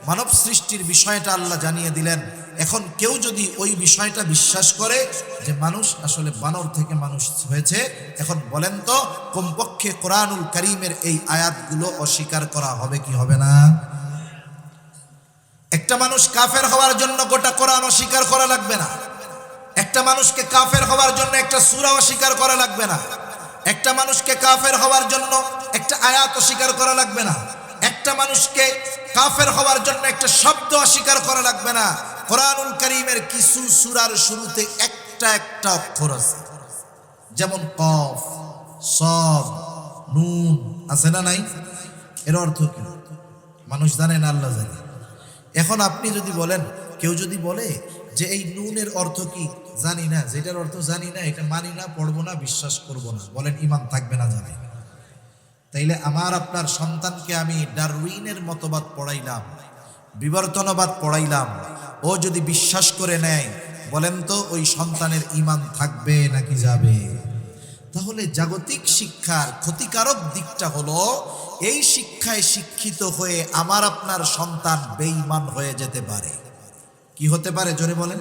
মানব সৃষ্টির বিষয়টা আল্লাহ জানিয়ে দিলেন, এখন কেউ যদি ওই বিষয়টা বিশ্বাস করে যে মানুষ আসলে বানর থেকে মানুষ হয়েছে, এখন বলেন তো কমপক্ষে কোরআনুল কারীমের এই আয়াতগুলো অস্বীকার করা হবে কি হবে না? একটা মানুষ কাফের হওয়ার জন্য গোটা কোরআন অস্বীকার করা লাগবে না। একটা মানুষকে কাফের হওয়ার জন্য একটা সূরা অস্বীকার করা লাগবে না। একটা মানুষকে কাফের হওয়ার জন্য একটা আয়াত অস্বীকার করা লাগবে না। একটা মানুষকে কাফের হওয়ার জন্য একটা শব্দ অস্বীকার করা লাগবে না। কোরআনুল কারীমের কিছু সূরার শুরুতে একটা একটা অক্ষর আছে, যেমন কফ, সদ, নুন, আছে না নাই? এর অর্থ কি মানুষ জানে না, আল্লাহ জানে। এখন আপনি যদি বলেন, কেউ যদি বলে যে এই নুনের অর্থ কি জানি না, যেটার অর্থ জানি না, এটা মানি না, পড়বো না, বিশ্বাস করব না, বলেন ঈমান থাকবে না জানে? তাইলে আমার আপনার সন্তানকে আমি ডারউইনের মতবাদ পড়াইলাম, বিবর্তনবাদ পড়াইলাম, ও যদি বিশ্বাস করে নেয়, বলেন তো ওই সন্তানের ঈমান থাকবে নাকি যাবে? তাহলে জাগতিক শিক্ষার ক্ষতিকারক দিকটা হলো, এই শিক্ষায় শিক্ষিত হয়ে আমার আপনার সন্তান বেঈমান হয়ে যেতে পারে। কি হতে পারে জোরে বলেন?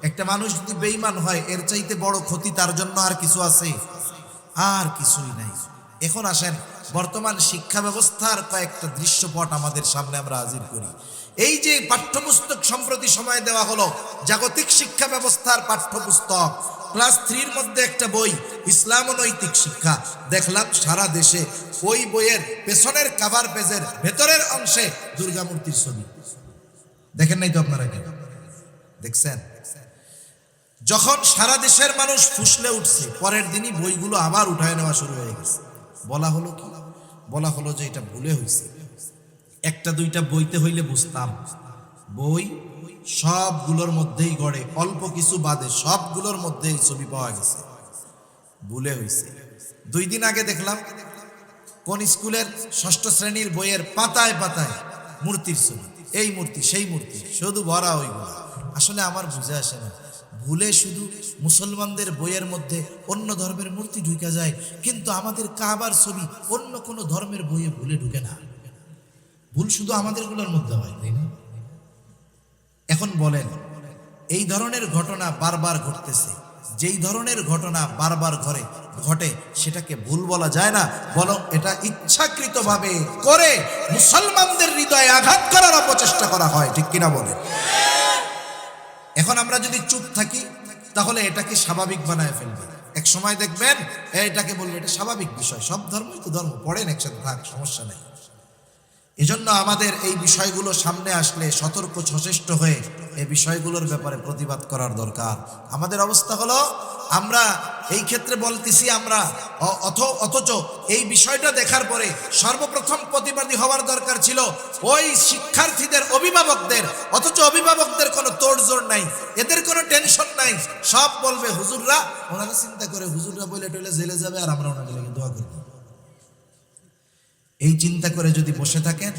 একটা মানুষ যদি বেঈমান হয়, এর চাইতে বড় ক্ষতি তার জন্য আর কিছু আছে? আর কিছুই নাই। এখন আসেন, বর্তমান শিক্ষা ব্যবস্থার কয়েকটা দৃশ্যপট আমাদের সামনে আমরা হাজির করি। এই যে পাঠ্যপুস্তক সম্প্রতি সময় দেওয়া হলো, জাগতিক শিক্ষা ব্যবস্থার পাঠ্যপুস্তক ক্লাস 3-র মধ্যে একটা বই, ইসলাম ও নৈতিক শিক্ষা, দেখলাম সারা দেশে ওই বইয়ের পেছনের কভার পেজের ভেতরের অংশে দুর্গা মূর্তির ছবি। দেখেন নাই তো আপনারা? কেন দেখছেন? যখন সারা দেশের মানুষ ফুসলে উঠছে, পরের দিনই বইগুলো আবার উঠায় নেওয়া শুরু হয়ে গেছে। বলা হলো কি? বলা হলো যে এটা ভুলে হয়েছে, একটা দুইটা বইতে হইলে বুঝতাম, বই সবগুলোর মধ্যেই গড়ে, অল্প কিছু বাদে সবগুলোর মধ্যেই ছবি পাওয়া গেছে, ভুলে হয়েছে। 2 দিন আগে দেখলাম কোন স্কুলের 6ষ্ঠ শ্রেণীর বইয়ের পাতায় পাতায় মূর্তির ছবি, এই মূর্তি সেই মূর্তি, শুধু ভরা ওইগুলো। আসলে আমার বুঝে আসে না, ভুলে শুধু মুসলমানদের বইয়ের মধ্যে অন্য ধর্মের মূর্তি ঢুকে যায়, কিন্তু আমাদের কাবার ছবি অন্য কোনো ধর্মের বইয়ে ভুলে ঢুকে না। ভুল শুধু আমাদেরগুলোর মধ্যে হয়, তাই না? এখন বলেন, এই ধরনের ঘটনা বারবার ঘটতেছে, যেই ধরনের ঘটনা বারবার ঘটে সেটাকে ভুল বলা যায় না, বরং এটা ইচ্ছাকৃতভাবে করে মুসলমানদের হৃদয়ে আঘাত করার অপচেষ্টা করা হয়, ঠিক কিনা বলেন? এখন আমরা যদি চুপ থাকি, তাহলে এটাকে স্বাভাবিক বানায় ফেলবে। এক সময় দেখবেন এটাকে বলবে এটা স্বাভাবিক বিষয়, সব ধর্মই তো ধর্ম, পড়েন একসাথে থাক, সমস্যা নেই। এজন্য আমাদের এই বিষয়গুলো সামনে আসলে সতর্ক সচেষ্ট হয়ে এই বিষয়গুলোর ব্যাপারে প্রতিবাদ করার দরকার। আমাদের অবস্থা হলো, আমরা এই ক্ষেত্রে বলতেছি আমরা, অথচ এই বিষয়টা দেখার পরে সর্বপ্রথম প্রতিবাদী হওয়ার দরকার ছিল ওই শিক্ষার্থীদের অভিভাবকদের। অথচ অভিভাবকদের কোনো তোড়জোড় নাই, এদের কোনো টেনশন নাই, সব বলবে হুজুররা, ওনারা চিন্তা করে হুজুররা বলে টইলে জেলে যাবে আর আমরা ওনাকে দোয়া করব। এই চিন্তা করে যদি বসে থাকেন,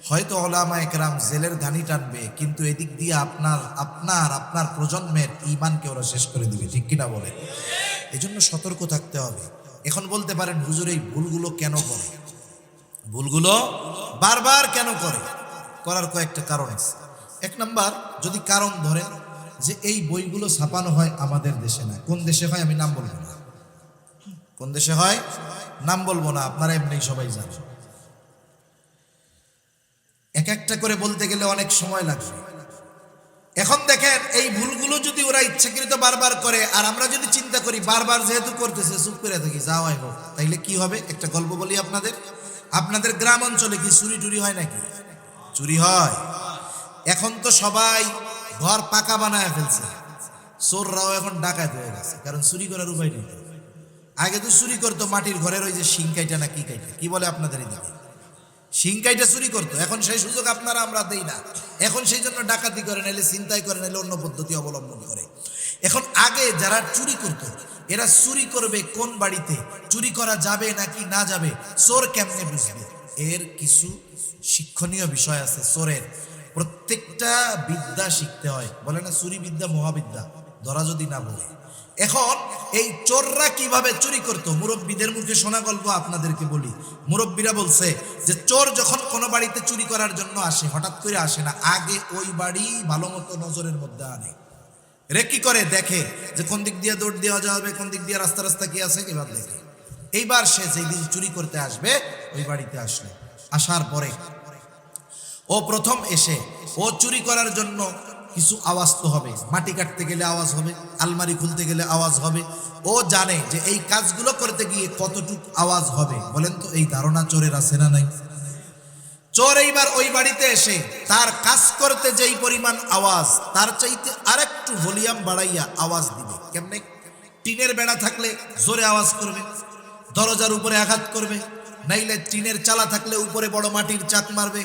হয়তো ওলামায়ে কেরাম জেলের ঘানি টানবে, কিন্তু এদিক দিয়ে আপনার প্রজন্মের ঈমানকে ওরা শেষ করে দিবে, ঠিক কিনা বলে? এজন্য সতর্ক থাকতে হবে। এখন বলতে পারেন হুজুর এই ভুলগুলো কেন করে, ভুলগুলো বারবার কেন করে? করার কয়েকটা কারণ আছে। এক নাম্বার, যদি কারণ ধরেন যে এই বইগুলো ছাপানো হয় আমাদের দেশে না, কোন দেশে হয় আমি নাম বলবো না, কোন দেশে হয় নাম বলবো না, আপনারা এমনি সবাই জানেন। এক একটা করে বলতে গেলে অনেক সময় লাগবে। এখন দেখেন এই ভুলগুলো যদি ওরা ইচ্ছাকৃত বারবার করে, আর আমরা যদি চিন্তা করি বারবার যেহেতু করতেছে চুপ করে থাকি, যাওয়াই হোক, তাইলে কি হবে? একটা গল্প বলি আপনাদের গ্রাম অঞ্চলে কি চুরি টুরি হয় নাকি? চুরি হয়। এখন তো সবাই ঘর পাকা বানায় ফেলছে, চোররাও এখন ডাকাত হয়ে গেছে, কারণ চুরি করার উপায় নেই। আগে তো চুরি করতো মাটির ঘরের ওই যে শিং কাইটা না কি কাইটা, কি বলে আপনাদের এদিকে, শিং কাইটা চুরি করতো। এখন সেই সুযোগ আমরা দেই না। এখন সেই জন্য ডাকাতি করে, নাইলে ছিনতাই করে, নাইলে অন্য পদ্ধতি অবলম্বন করে। এখন আগে যারা চুরি করতো, এরা চুরি করবে কোন বাড়িতে, চুরি করা যাবে নাকি না যাবে, চোর কেমনে বুঝবে, এর কিছু শিক্ষণীয় বিষয় আছে। চোরের প্রত্যেকটা বিদ্যা শিখতে হয়, বলে না চুরি বিদ্যা মহাবিদ্যা, ধরা যদি না বলে। এখন এই চোররা কিভাবে চুরি করতো, মুরব্বীদের মুখে শোনা গল্প আপনাদেরকে বলি। মুরব্বীরা বলছে যে চোর যখন কোনো বাড়িতে চুরি করার জন্য আসে, হঠাৎ করে আসে না, আগে ওই বাড়ি ভালো মতো নজরের মধ্যে আনে। রে কি করে দেখে যে কোন দিক দিয়ে দৌড় দেওয়া যাবে, কোন দিক দিয়ে রাস্তা কি আছে, এবার দেখে। এইবার সে যেই দিন চুরি করতে আসবে, ওই বাড়িতে আসলো, আসার পরে ও প্রথম এসে ও চুরি করার জন্য কিছু আওয়াজ তো হবে, মাটি কাটতে গেলে আওয়াজ হবে, আলমারি খুলতে গেলে আওয়াজ হবে। ও জানে যে এই কাজগুলো করতে গিয়ে কতটুক আওয়াজ হবে। বলেন তো এই ধারণা চোরের আছে না নাই? চোর এইবার ওই বাড়িতে এসে তার কাজ করতে যেই পরিমাণ আওয়াজ, তার চাইতে আরেকটু ভলিউম বাড়াইয়া আওয়াজ দিবে। কেমনে? টিনের বেড়া থাকলে জোরে আওয়াজ করবে, দরজার উপরে আঘাত করবে, নাইলে টিনের চালা থাকলে উপরে বড় মাটির চাক মারবে।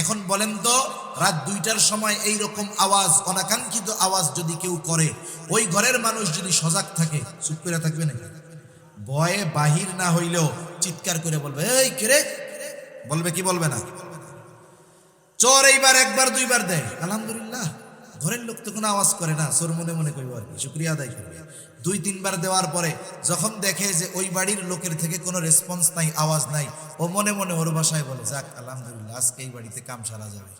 এখন বলেন তো রাত 2টার সময় এই রকম আওয়াজ, অনাকাঙ্ক্ষিত আওয়াজ যদি কেউ করে, ওই ঘরের মানুষ যদি সজাগ থাকে, চুপ করে থাকবে নাকি? ভয়ে বাহির না হইলেও চিৎকার করে বলবে, এই কে রে, বলবে কি বলবে না? চোর এইবার একবার দুইবার দেয়, আলহামদুলিল্লাহ, ঘরের লোক তো কোনো আওয়াজ করে না, চোর মনে মনে করবো আর কি, শুকরিয়া আদায় করবে। 2-3বার দেওয়ার পরে যখন দেখে যে ওই বাড়ির লোকের থেকে কোনো রেসপন্স নাই, আওয়াজ নাই, ও মনে মনে ওর ভাষায় বলে, যাক আলহামদুলিল্লাহ, আজকে এই বাড়িতে কাম সারা যাবে।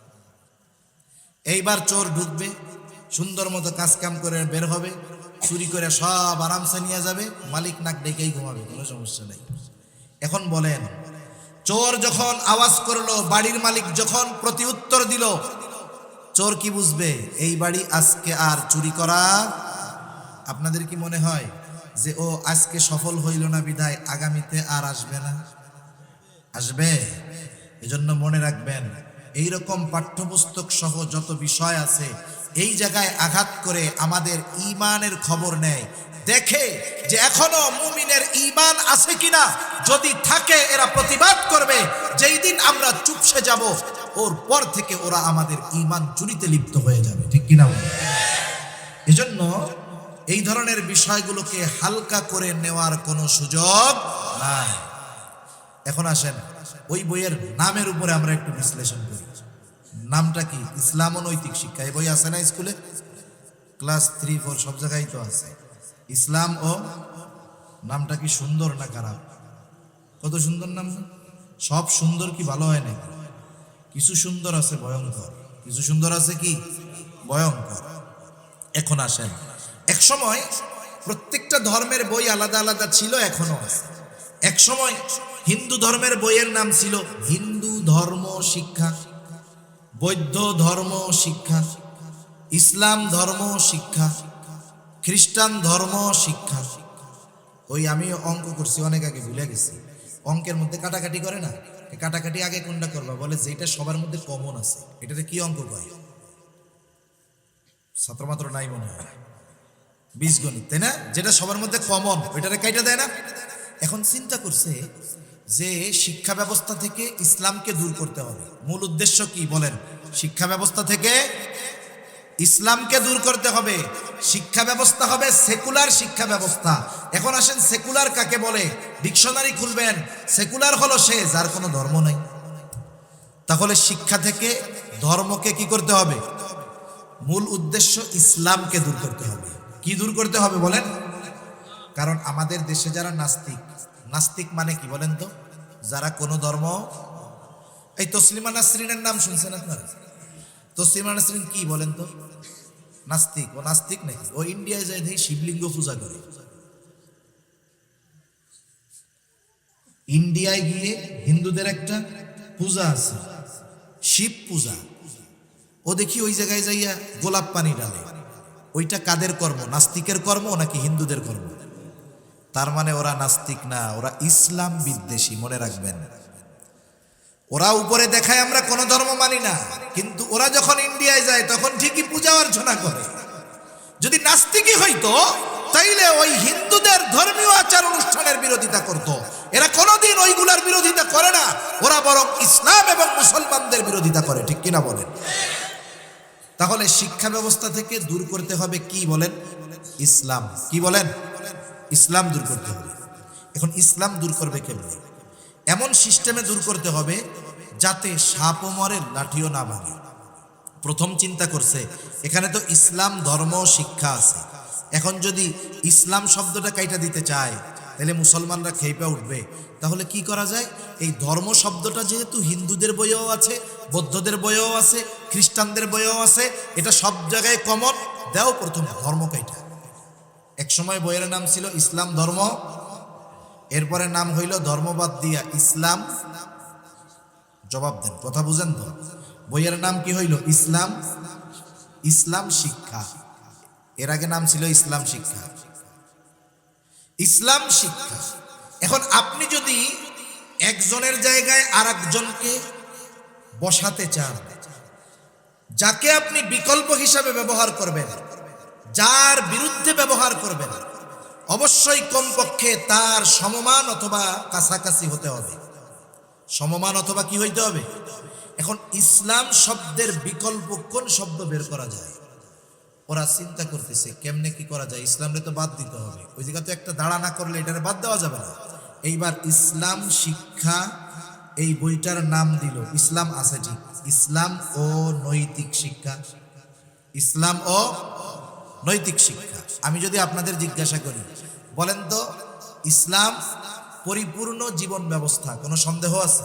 এইবার চোর ঢুকবে, সুন্দর মতো কাজ কাম করে বের হবে, চুরি করে সব আরামসে নিয়ে যাবে, মালিক নাক ডেকেই ঘুমাবে, কোনো সমস্যা নেই। এখন বলেন, চোর যখন আওয়াজ করলো, বাড়ির মালিক যখন প্রতি উত্তর দিল, চোর কি বুঝবে? এই বাড়ি আজকে আর চুরি করা। আপনাদের কি মনে হয় যে ও আজকে সফল হইল না বিধায় আগামীতে আর আসবে না? আসবে। এজন্য মনে রাখবেন, এইরকম পাঠ্যপুস্তক সহ যত বিষয় আছে, এই জায়গায় আঘাত করে আমাদের ঈমানের খবর নেয়, দেখে যে এখনো মুমিনের ঈমান আছে কিনা। যদি থাকে এরা প্রতিবাদ করবে। যেই দিন আমরা চুপসে যাব, ওর পর থেকে ওরা আমাদের ঈমান চুরিতে লিপ্ত হয়ে যাবে, ঠিক কিনা? এজন্য এই ধরনের বিষয়গুলোকে হালকা করে নেওয়ার কোনো সুযোগ নাই। এখন আসেন ওই বইয়ের নামের উপরে আমরা একটু বিশ্লেষণ করি। নামটা কি? ইসলাম ও নৈতিক শিক্ষা। এই বই আছে না স্কুলে, ক্লাস 3-4 সব জায়গায় তো আছে। ইসলাম ও, নামটা কি সুন্দর না খারাপ? কত সুন্দর নাম! সব সুন্দর কি ভালো হয় নাকি? কিছু সুন্দর আছে ভয়ঙ্কর, কিছু সুন্দর আছে কি ভয়ঙ্কর। এখন আসেন, এক সময় প্রত্যেকটা ধর্মের বই আলাদা আলাদা ছিল, এখনো আছে। এক সময় হিন্দু ধর্মের বইয়ের নাম ছিল হিন্দু ধর্ম শিক্ষা, বৌদ্ধ ধর্ম শিক্ষা, ইসলাম ধর্ম শিক্ষা, খ্রিস্টান ধর্ম শিক্ষা। ওই আমি অঙ্ক করছি অনেক আগে, ভুলে গেছি। অঙ্কের মধ্যে কাটাকাটি করে না, কাটাকাটি আগে কোনটা করবা? বলে যেটা সবার মধ্যে কমন আছে, এটাতে কি অঙ্ক কয়? ছাত্র মাত্র নাই মনে হয়, বীজগণিত, তাই না? যেটা সবার মধ্যে কমন, ওইটারে কাইটা দেয় না। এখন চিন্তা করছে যে শিক্ষা ব্যবস্থা থেকে ইসলামকে দূর করতে হবে। মূল উদ্দেশ্য কি বলেন? শিক্ষা ব্যবস্থা থেকে ইসলামকে দূর করতে হবে। শিক্ষা ব্যবস্থা হবে সেকুলার শিক্ষা ব্যবস্থা। এখন আসেন, সেকুলার কাকে বলে? ডিকশনারি খুলবেন, সেকুলার হলো সে যার কোনো ধর্ম নাই। তাহলে শিক্ষা থেকে ধর্মকে কি করতে হবে? মূল উদ্দেশ্য ইসলামকে দূর করতে হবে। কি দূর করতে হবে বলেন? কারণ আমাদের দেশে যারা নাস্তিক, নাস্তিক মানে কি বলেন তো? যারা কোনো ধর্ম, এই তসলিমা নাসরিনের নাম শুনছেন আপনারা? তসলিমা নাসরিন কি বলেন তো? নাস্তিক। ও নাস্তিক নাকি? ও ইন্ডিয়ায় যায় দেখি শিবলিঙ্গ পূজা করে। ইন্ডিয়ায় গিয়ে হিন্দুদের একটা পূজা আছে, শিব পূজা। ও দেখি ওই জায়গায় যাইয়া গোলাপ পানি ডালে। ওইটা কাদের কর্ম? নাস্তিকের কর্ম নাকি হিন্দুদের কর্ম? তার মানে ওরা নাস্তিক না, ওরা ইসলাম বিদ্বেষী, মনে রাখবেন। ওরা উপরে দেখায় আমরা কোনো ধর্ম মানি না, কিন্তু ওরা যখন ইন্ডিয়ায় যায় তখন ঠিকই পূজা অর্চনা করে। যদি নাস্তিকই হইতো তাইলে ওই হিন্দুদের ধর্মীয় আচার অনুষ্ঠানের বিরোধিতা করত। এরা কোনোদিন ওইগুলার বিরোধিতা করে না, ওরা বরং ইসলাম এবং মুসলমানদের বিরোধিতা করে। ঠিক কিনা বলেন? তাহলে শিক্ষা ব্যবস্থা থেকে দূর করতে হবে কি বলেন? ইসলাম। কি বলেন? ইসলাম দূর করতে হবে। এখন ইসলাম দূর করবে কেমনে? এমন সিস্টেমে দূর করতে হবে যাতে সাপও মরে লাঠিও না ভাঙে। প্রথম চিন্তা করছে এখানে তো ইসলাম ধর্ম শিক্ষা আছে। এখন যদি ইসলাম শব্দটা কাইটা দিতে চায় তাহলে মুসলমানরা খেপে উঠবে। তাহলে কি করা যায়? এই ধর্ম শব্দটা যেহেতু হিন্দুদের বইয়েও আছে, বৌদ্ধদের বইয়েও আছে, খ্রিস্টানদের বইয়েও আছে, এটা সব জায়গায় কমন, দেও প্রথম ধর্ম কাইটা। এক সময় বইয়ের নাম ছিল ইসলাম ধর্ম, এরপরে নাম হইল ধর্মবাদ দিয়া ইসলাম। জবাব দেন, কথা বুঝেন তো? বইয়ের নাম কি হইল? ইসলাম, ইসলাম শিক্ষা। এর আগে নাম ছিল ইসলাম শিক্ষা, ইসলাম শিক্ষা। এখন আপনি যদি একজনের জায়গায় আর একজনকে বসাতে চান, যাকে আপনি বিকল্প হিসাবে ব্যবহার করবেন, যার বিরুদ্ধে ব্যবহার করবেন, অবশ্যই কমপক্ষে তার সমমান অথবা কাছাকাছি হতে হবে। সমমান অথবা কি হইতে হবে? এখন ইসলাম শব্দের বিকল্প কোন শব্দ বের করা যায়? ওরা চিন্তা করতেছে কেমনে কি করা যায়। ইসলামরে তো বাদ দিতে হবে, ওই জায়গা তো একটা দাঁড়া না করলে এটারে বাদ দেওয়া যাবে না। এইবার ইসলাম শিক্ষা এই বইটার নাম দিল, ইসলাম আছে ঠিক, ইসলাম ও নৈতিক শিক্ষা। ইসলাম ও নৈতিক শিক্ষা। আমি যদি আপনাদের জিজ্ঞাসা করি, বলেন তো ইসলাম পরিপূর্ণ জীবন ব্যবস্থা, কোনো সন্দেহ আছে?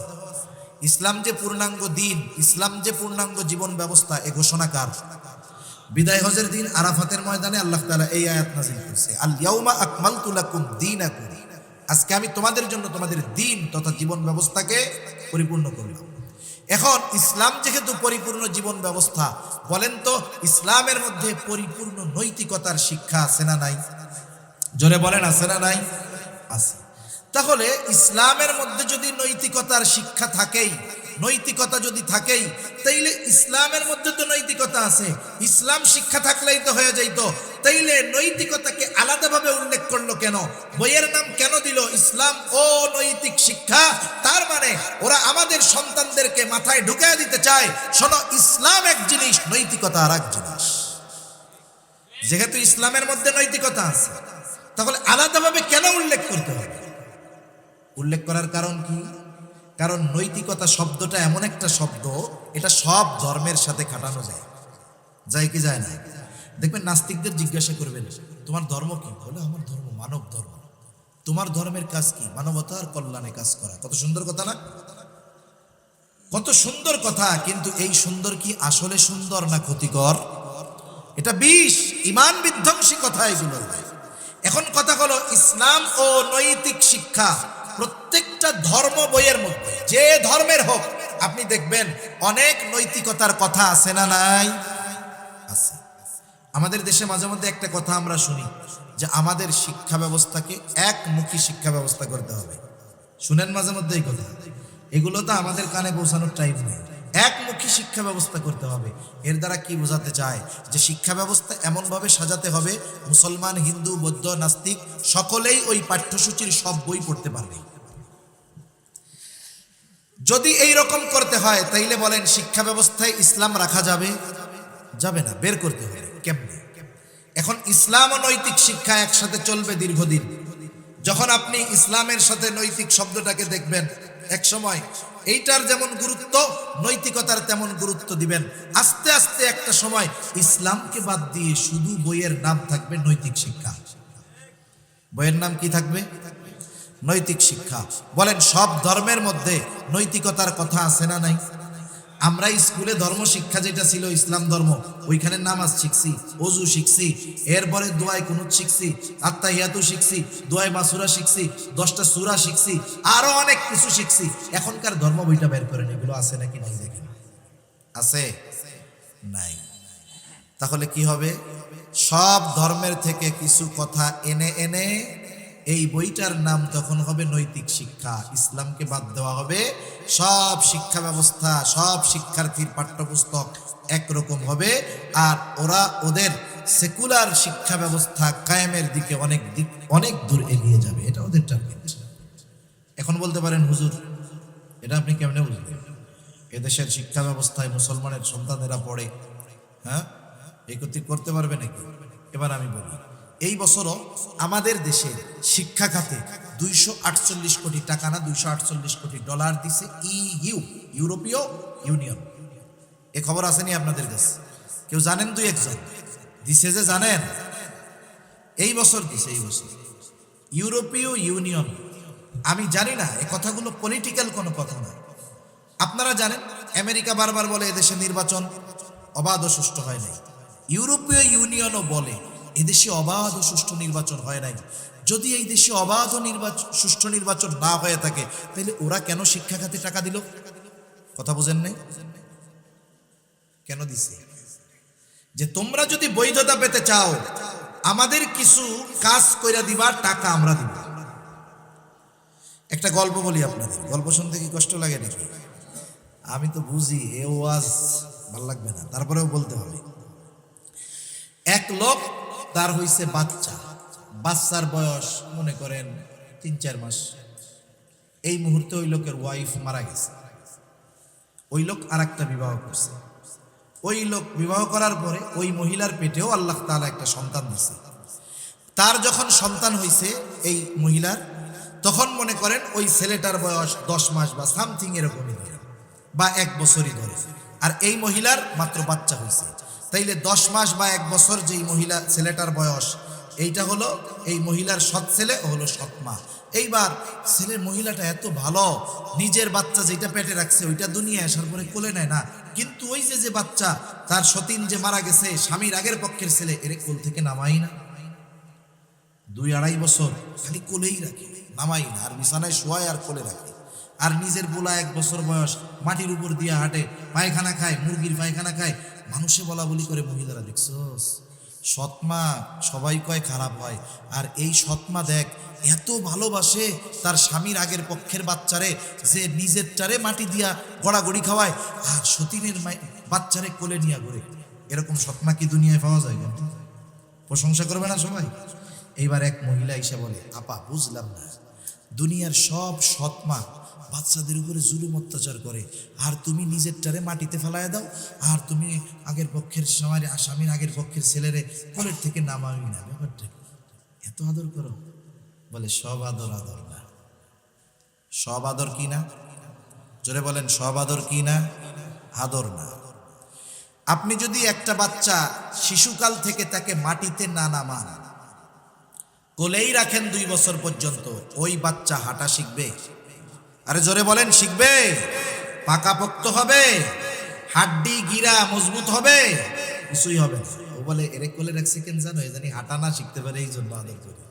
ইসলাম যে পূর্ণাঙ্গ দিন, ইসলাম যে পূর্ণাঙ্গ জীবন ব্যবস্থা, এ ঘোষণা কার? বিদায় হজের দিন আরাফাতের ময়দানে আল্লাহ তাআলা এই আয়াত নাযিল করেছে, আল ইয়াউমা আকমালতু লাকুম দীনাকুম, আজকে আমি তোমাদের জন্য তোমাদের দিন তথা জীবন ব্যবস্থাকে পরিপূর্ণ করলাম। এখন ইসলাম যেহেতু পরিপূর্ণ জীবন ব্যবস্থা, বলেন তো ইসলামের মধ্যে পরিপূর্ণ নৈতিকতার শিক্ষা আছে না নাই? জোরে বলেন, আছে না নাই? আছে। তাহলে ইসলামের মধ্যে যদি নৈতিকতার শিক্ষা থাকেই, নৈতিকতা যদি থাকেই, তাইলে ইসলামের মধ্যে তো নৈতিকতা আছে, ইসলাম শিক্ষা থাকলেই তো হয়ে যাইতো। তাইলে নৈতিকতাকে আলাদাভাবে উল্লেখ করলো কেন? বইয়ের নাম কেন দিল ইসলাম ও নৈতিক শিক্ষা? তার মানে ওরা আমাদের সন্তানদেরকে মাথায় ঢুকিয়ে দিতে চায়, শোনো ইসলাম এক জিনিস, নৈতিকতা আর এক জিনিস। যেহেতু ইসলামের মধ্যে নৈতিকতা আছে, তাহলে আলাদাভাবে কেন উল্লেখ করতে হবে? উল্লেখ করার কারণ কি? কারণ নৈতিকতা শব্দটা এমন একটা শব্দ, এটা সব ধর্মের সাথে খাটানো যায়। যায় কি যায় না? দেখবেন নাস্তিকদের জিজ্ঞাসা করবেন, তোমার ধর্ম কি? বলে আমার ধর্ম মানব ধর্ম। তোমার ধর্মের কাজ কি? মানবতার কল্যাণে কাজ করা। কত সুন্দর কথা না? কত সুন্দর কথা। কিন্তু এই সুন্দর কি আসলে সুন্দর না ক্ষতিকর? এটা বিষ, ইমান বিধ্বংসী কথা এগুলো। এখন কথা হলো ইসলাম ও নৈতিক শিক্ষা প্রত্যেকটা ধর্ম বইয়ের মধ্যে, যে ধর্মের হোক, আপনি দেখবেন অনেক নৈতিকতার কথা আছে না নাই? আছে। আমাদের দেশে মাঝে মধ্যে একটা কথা আমরা শুনি যে আমাদের শিক্ষা ব্যবস্থাকে একমুখী শিক্ষা ব্যবস্থা করতে হবে। শুনেন মাঝে মধ্যে এই কথা? এগুলো তো আমাদের কানে পৌঁছানোর টাইম নেই। একমুখী শিক্ষা ব্যবস্থা করতে হবে। এর দ্বারা কি বোঝাতে চায়? যে শিক্ষা ব্যবস্থা এমনভাবে সাজাতে হবে মুসলমান, হিন্দু, বৌদ্ধ, নাস্তিক সকলেই ওই পাঠ্যসূচির সব বই পড়তে পারবে। যদি এই রকম করতে হয় তাইলে বলেন শিক্ষা ব্যবস্থায় ইসলাম রাখা যাবে? যাবে না, বের করতে হবে। কেমনে? এখন ইসলাম ও নৈতিক শিক্ষা একসাথে চলবে দীর্ঘদিন। যখন আপনি ইসলামের সাথে নৈতিক শব্দটাকে দেখবেন, এক সময় এইটার যেমন গুরুত্ব, নৈতিকতার তেমন গুরুত্ব দিবেন। আস্তে আস্তে একটা সময় ইসলামকে বাদ দিয়ে শুধু বইয়ের নাম থাকবে নৈতিক শিক্ষা। বইয়ের নাম কি থাকবে? নৈতিক শিক্ষা। বলেন, সব ধর্মের মধ্যে নৈতিকতার কথা আছে না নাই? আমরা স্কুলে ধর্ম শিক্ষা যেটা ছিল ইসলাম ধর্ম, ওইখানে নামাজ শিখছি, ওযু শিখছি, এরপরে দোয়ায় কুনুত শিখছি, আত্তাহিয়াতু শিখছি, দোয়ায় মাসুরা শিখছি, 10টা সূরা শিখছি, আরো অনেক কিছু শিখছি। এখনকার ধর্ম বইটা বের করেন, এগুলো আছে নাকি নাই দেখেন? আছে? নাই। তাহলে কি হবে? সব ধর্মের থেকে কিছু কথা এনে এনে এই বইটার নাম তখন হবে নৈতিক শিক্ষা। ইসলামকে বাদ দেওয়া হবে, সব শিক্ষা ব্যবস্থা, সব শিক্ষার্থীর পাঠ্যপুস্তক একরকম হবে, আর ওরা ওদের সেকুলার শিক্ষা ব্যবস্থা কায়েমের দিকে অনেক দূর এগিয়ে যাবে। এটা ওদের টার্গেট। এখন বলতে পারেন, হুজুর এটা আপনি কেমনে বুঝলেন? এদেশের শিক্ষা ব্যবস্থায় মুসলমানের সন্তানেরা পড়ে, হ্যাঁ, একত্রিত করতে পারবে নাকি? এবার আমি বলি, এই বছরও আমাদের দেশে শিক্ষা খাতে 248 কোটি টাকা না 248 কোটি ডলার দিছে ইউরোপীয় ইউনিয়ন। এ খবর আসেনি আপনাদের কাছে? কেউ জানেন? 2-1 দিছে যে জানেন? এই বছর দিছে, এই বছর ইউরোপীয় ইউনিয়ন। আমি জানি না, এ কথাগুলো পলিটিক্যাল কোনো কথা না। আপনারা জানেন আমেরিকা বারবার বলে এদেশে নির্বাচন অবাধ ও সুষ্ঠু হয় নাই। ইউরোপীয় ইউনিয়নও বলে এদেশে অবাধ ও সুষ্ঠু নির্বাচন হয় নাই। যদি এই দেশে অবাধ ও সুষ্ঠু নির্বাচন না হয়ে থাকে, তাহলে ওরা কেন শিক্ষা খাতে টাকা দিল? কথা বুঝেন নাই? কেন দিছে? যে তোমরা যদি বৈধতা পেতে চাও, আমাদের কিছু কাজ কইরা দিবা, টাকা আমরা দিব। একটা গল্প বলি আপনাদের। গল্প শুনতে কি কষ্ট লাগে নাকি? আমি তো বুঝি এ ওয়াজ ভাল লাগবে না, তারপরেও বলতে হবে। এক লোক, তার হইছে বাচ্চা, বাচ্চার বয়স মনে করেন 3-4 মাস। এই মুহূর্তে ওই লোকের ওয়াইফ মারা গেছে। ওই লোক আরেকটা বিবাহ করছে। ওই লোক বিবাহ করার পরে ওই মহিলার পেটেও আল্লাহ তাআলা একটা সন্তান দিছে। তার যখন সন্তান হইছে এই মহিলার, তখন মনে করেন ওই ছেলেটার বয়স 10 মাস বা সামথিং এরকমই ধরে, বা 1 বছরই ধরে, আর এই মহিলার মাত্র বাচ্চা হয়েছে। তাইলে 10 মাস বা 1 বছর যেই মহিলা ছেলেটার বয়স, এইটা হলো এই মহিলার সৎ ছেলে, ও হলো সৎ মা। এইবার ছেলের মহিলাটা এত ভালো, নিজের বাচ্চা যেটা পেটে রাখছে ওইটা দুনিয়ায় আসার পরে কোলে নেয় না, কিন্তু ওই যে বাচ্চা তার সতীন যে মারা গেছে, স্বামীর আগের পক্ষের ছেলে, এর কোল থেকে নামাই না। 2-2.5 বছর খালি কোলেই রাখে, নামাই না, আর বিছানায় শোয়ায় আর কোলে রাখে। আর নিজের পোলা 1 বছর বয়স মাটির উপর দিয়ে হাঁটে, পায়খানা খায়, মুরগির পায়খানা খায়। মানুষে বলা বলি করে, মহিলারা দেখছস, সৎমা সবাই কয় খারাপ হয়, আর এই সৎমা দেখ এত ভালোবাসে তার স্বামীর আগের পক্ষের বাচ্চারে, যে নিজের টারে মাটি দিয়া গড়াগড়ি খাওয়ায়, আর সতীনের বাচ্চারে কোলে নিয়ে ঘুরে। এরকম সৎমা কি দুনিয়ায় পাওয়া যায়? প্রশংসা করবে না সবাই? এইবার এক মহিলা এসে বলে, আপা বুঝলাম না, দুনিয়ার সব সৎমা বাচ্চাদের উপরে জুলুম অত্যাচার করে, আর তুমি নিজের টারে মাটিতে ফেলায় দাও, আর তুমি আগের পক্ষের স্বামীর আগের পক্ষের ছেলেরে কোলের থেকে নামাবি না। ব্যাপারটা এত আদর করো? বলে সব আদর আদর না। সব আদর কি না? জোরে বলেন, সব আদর কি না? আদর না। আপনি যদি একটা বাচ্চা শিশুকাল থেকে তাকে মাটিতে না নামান, কোলেই রাখেন 2 বছর পর্যন্ত, ওই বাচ্চা হাঁটা শিখবে? আরে জোরে বলেন, শিখবে? পাকাপোক্ত হবে? হাড্ডি গিরা মজবুত হবে? কিছুই হবে না। ও বলে এরে কোলে রাখছি কেন জানো? এই জানি হাঁটা না শিখতে পারে, এই জন্য আদর করি।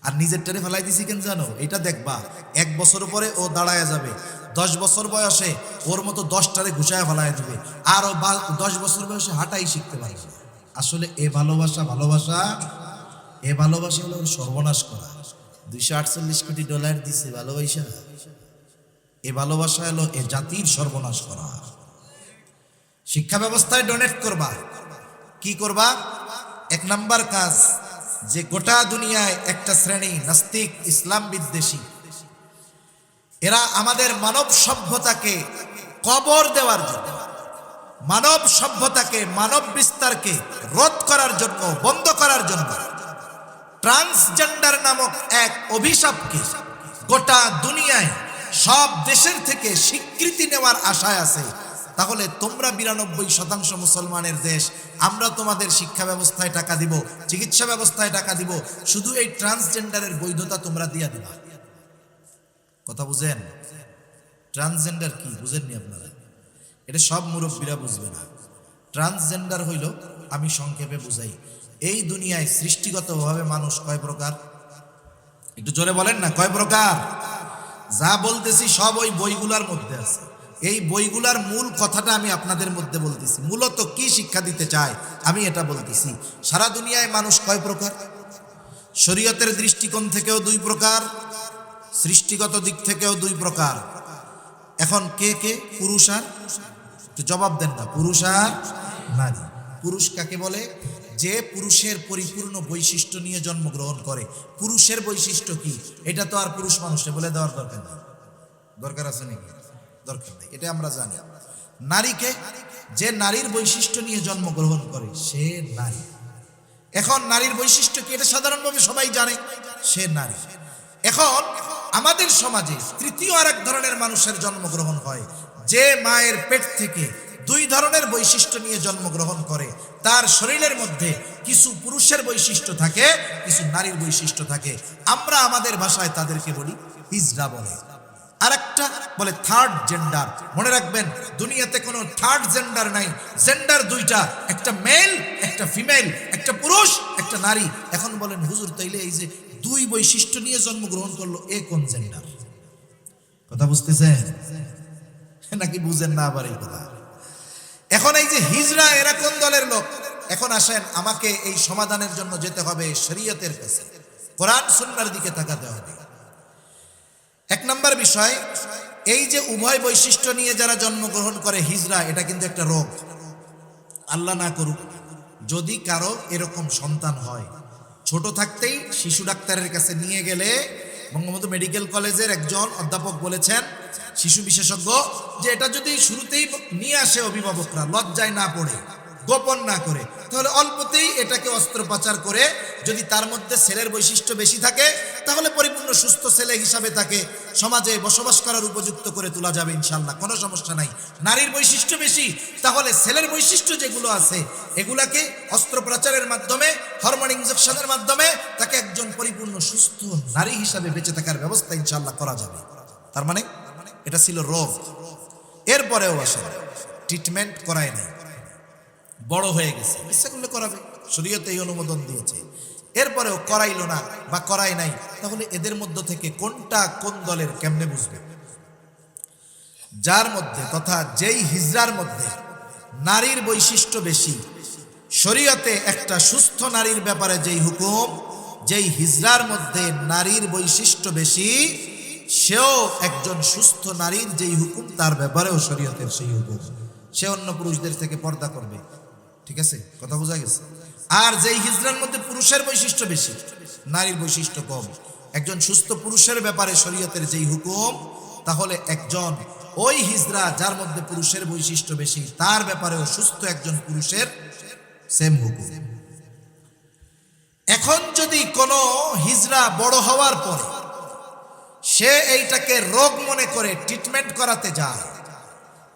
আর নিজের টারে ফেলাই দিছি কেন জানো? এটা দেখবা 1 বছর পরে ও দাঁড়ায় যাবে, 10 বছর বয়সে ওর মতো 10টারে ঘুষায় ফেলায় দিবে, আর ও 10 বছর বয়সে হাঁটাই শিখতে পারবে। আসলে এ ভালোবাসা হলো ওর সর্বনাশ করা। 248 কোটি ডলার দিছে ভালোবাসা। এ ভালোবাসা হলো এ জাতির সর্বনাশ করা। শিক্ষা ব্যবস্থায় ডোনেট করবা। কি করবা? 1 নাম্বার কাজ, যে গোটা দুনিয়ায় একটা শ্রেণী নাস্তিক, ইসলাম বিদ্বেষী, এরা আমাদের মানব সভ্যতাকে কবর দেওয়ার জন্য, মানব সভ্যতাকে, মানব বিস্তারকে রোধ করার জন্য, বন্ধ করার জন্য ট্রান্সজেন্ডার নামক এক অভিশাপকে গোটা দুনিয়ায় সব দেশের থেকে স্বীকৃতি নেওয়ার আশায় আছে, তাহলে তোমরা 92% মুসলমানের দেশ, আমরা তোমাদের শিক্ষা ব্যবস্থায় টাকা দিব, চিকিৎসা ব্যবস্থায় টাকা দিব, শুধু এই ট্রান্সজেন্ডারের বৈধতা তোমরা দিয়া দিবা। কথা বুঝেন? ট্রান্সজেন্ডার কি বুঝেননি আপনারা? এটা সব মুরব্বীরা বুঝবে না। ট্রান্সজেন্ডার হইল, আমি সংক্ষেপে বুঝাই, এই দুনিয়ায় সৃষ্টিগতভাবে মানুষ কয় প্রকার? একটু জোরে বলেন না, কয় প্রকার? যা বলতেছি সব ওই বইগুলার মধ্যে আছে। এই বইগুলার মূল কথাটা আমি আপনাদের মধ্যে বলতেছি, মূলত কি শিক্ষা দিতে চায় আমি এটা বলতেছি। সারা দুনিয়ায় মানুষ কয় প্রকার? শরীয়তের দৃষ্টিকোণ থেকেও 2 প্রকার, সৃষ্টিগত দিক থেকেও 2 প্রকার। এখন কে কে? পুরুষ আর, একটু জবাব দেন না, পুরুষ আর নারী। পুরুষ কাকে বলে? যে পুরুষের পরিপূর্ণ বৈশিষ্ট্য নিয়ে জন্মগ্রহণ করে। পুরুষের বৈশিষ্ট্য কি এটা তো আর পুরুষ মানুষে বলে দেওয়ার দরকার নেই। দরকার আছে নাকি? দরকার নেই, এটা আমরা জানি। নারীকে? যে নারীর বৈশিষ্ট্য নিয়ে জন্মগ্রহণ করে সে নারী। এখন নারীর বৈশিষ্ট্য কি এটা সাধারণভাবে সবাই জানে, সে নারী। এখন আমাদের সমাজে তৃতীয় আরেক ধরনের মানুষের জন্মগ্রহণ হয়, যে মায়ের পেট থেকে 2 ধরনের বৈশিষ্ট্য নিয়ে জন্মগ্রহণ করে। তার শরীরের মধ্যে কিছু পুরুষের বৈশিষ্ট্য থাকে, কিছু নারীর বৈশিষ্ট্য থাকে। আমরা আমাদের ভাষায় তাদেরকে বলি হিজড়া বলে। আরেকটা বলে থার্ড জেন্ডার। মনে রাখবেন, দুনিয়াতে কোনো থার্ড জেন্ডার নাই, জেন্ডার 2টা, একটা মেল একটা ফিমেল, একটা পুরুষ একটা নারী। এখন বলেন হুজুর, তাইলে এই যে 2 বৈশিষ্ট্য নিয়ে জন্মগ্রহণ করলো, এ কোন জেন্ডার? কথা বুঝতেছেন নাকি বুঝেন না আবার এই কথা? এখন এই যে হিজড়া, এরা কোন দলের লোক? এখন আসেন, আমাকে এই সমাধানের জন্য যেতে হবে শরীয়তের কাছে, কোরআন সুন্নাহর দিকে তাকাতে হবে। 1 নম্বর বিষয়, এই যে উভয় বৈশিষ্ট্য নিয়ে যারা জন্মগ্রহণ করে হিজড়া, এটা কিন্তু একটা রোগ। আল্লাহ না করুক যদি কারো এরকম সন্তান হয়, ছোট থাকতেই শিশু ডাক্তারের কাছে নিয়ে গেলে, বঙ্গবন্ধু মেডিকেল কলেজের একজন অধ্যাপক বলেছেন, শিশু বিশেষজ্ঞ, যে এটা যদি শুরুতেই নিয়ে আসে অভিভাবকরা, লজ্জায় না পড়ে, গোপন না করে, তাহলে অল্পতেই এটাকে অস্ত্রোপচার করে, যদি তার মধ্যে ছেলের বৈশিষ্ট্য বেশি থাকে, তাহলে পরিপূর্ণ সুস্থ ছেলে হিসাবে তাকে সমাজে বসবাস করার উপযুক্ত করে তোলা যাবে ইনশাল্লাহ, কোনো সমস্যা নাই। নারীর বৈশিষ্ট্য বেশি, তাহলে ছেলের বৈশিষ্ট্য যেগুলো আছে এগুলাকে অস্ত্রোপচারের মাধ্যমে, হরমোন ইনজেকশনের মাধ্যমে তাকে একজন পরিপূর্ণ সুস্থ নারী হিসাবে বেঁচে থাকার ব্যবস্থা ইনশাল্লাহ করা যাবে। তার মানে এটা ছিল রোগ। এরপরেও আসে ট্রিটমেন্ট করায় নাই, বড় হয়ে গেছে, ইচ্ছা করলে করাবে, শরীয়তে এই অনুমোদন দিয়েছে। এরপরেও করাইলো না বা করাই নাই, তাহলে এদের মধ্য থেকে কোনটা কোন দলের কেমনে বুঝবে? যার মধ্যে তথা যেই হিজড়ার মধ্যে নারীর বৈশিষ্ট্য বেশি, শরীয়তে একটা সুস্থ নারীর ব্যাপারে যেই হুকুম, যেই হিজড়ার মধ্যে নারীর বৈশিষ্ট্য বেশি, সেও একজন সুস্থ নারীর যেই হুকুম, তার ব্যাপারেও শরীয়তের সেই হুকুম। সে অন্য পুরুষদের থেকে পর্দা করবে, ঠিক আছে? কথা বোঝা গেছে? আর যেই হিজড়ার মধ্যে পুরুষের বৈশিষ্ট্য বেশি, নারীর বৈশিষ্ট্য কম, একজন সুস্থ পুরুষের ব্যাপারে শরীয়তের যেই হুকুম, তাহলে একজন ওই হিজড়া যার মধ্যে পুরুষের বৈশিষ্ট্য বেশি, তার ব্যাপারেও সুস্থ একজন পুরুষের সেম হুকুম। এখন যদি কোনো হিজড়া বড় হওয়ার পরে সে এইটাকে রোগ মনে করে ট্রিটমেন্ট করাতে যায়,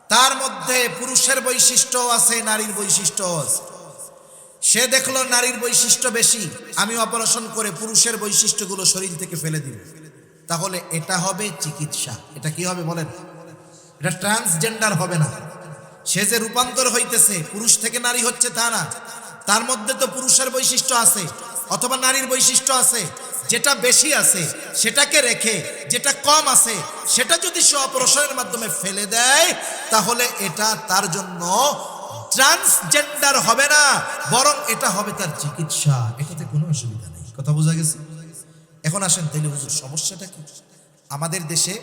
তার মধ্যে পুরুষের বৈশিষ্ট্য আছে, নারীর বৈশিষ্ট্য আছে, সে দেখলো নারীর বৈশিষ্ট্য বেশি, আমি অপারেশন করে পুরুষের বৈশিষ্ট্যগুলো শরীর থেকে ফেলে দিব, তাহলে এটা হবে চিকিৎসা। এটা কি হবে বলেন? এটা ট্রান্সজেন্ডার হবে না। সে যে রূপান্তর হইতেছে, পুরুষ থেকে নারী হচ্ছে তা না, তার মধ্যে তো পুরুষের বৈশিষ্ট্য আছে অথবা নারীর বৈশিষ্ট্য আছে। যেটা বেশি আছে সেটাকে রেখে, যেটা কম আছে সেটা যদি সে অপারেশনের মাধ্যমে ফেলে দেয়, তাহলে এটা তার জন্য ট্রান্সজেন্ডার হবে না, বরং এটা হবে তার চিকিৎসা। এটাতে কোনো অসুবিধা নেই। কথা বোঝা গেছে? এখন আসেন, তাইলে হুজুর সমস্যাটা কি? আমাদের দেশে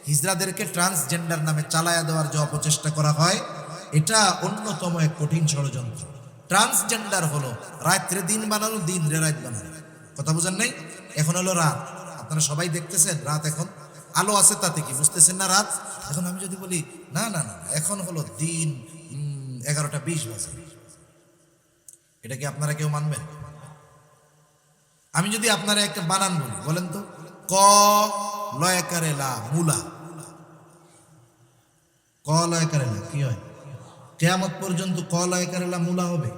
হিজড়াদেরকে ট্রান্সজেন্ডার নামে চালায়া দেওয়ার যে অপচেষ্টা করা হয়, এটা অন্যতম এক কঠিন ষড়যন্ত্র। ট্রান্সজেন্ডার হলো রাত্রে দিন বানানো, দিন রে রাত বানানো। কথা বুঝেন নাই? এখন হলো রাত, আপনারা সবাই দেখতেছেন রাত, এখন আলো আছে তাতে কি বুঝতেছেন না রাত? এখন আমি যদি বলি না না না, এখন হলো দিন 11টা 20 বাজে, এটা কি আপনারা কেউ মানবেন? আমি যদি আপনারা একটা বানান বলি, বলেন তো, ক লয়কারে লা, মুলা, কলয় কারেলা কি হয়? কিয়ামত পর্যন্ত কলয় কারেলা মূলা হবে।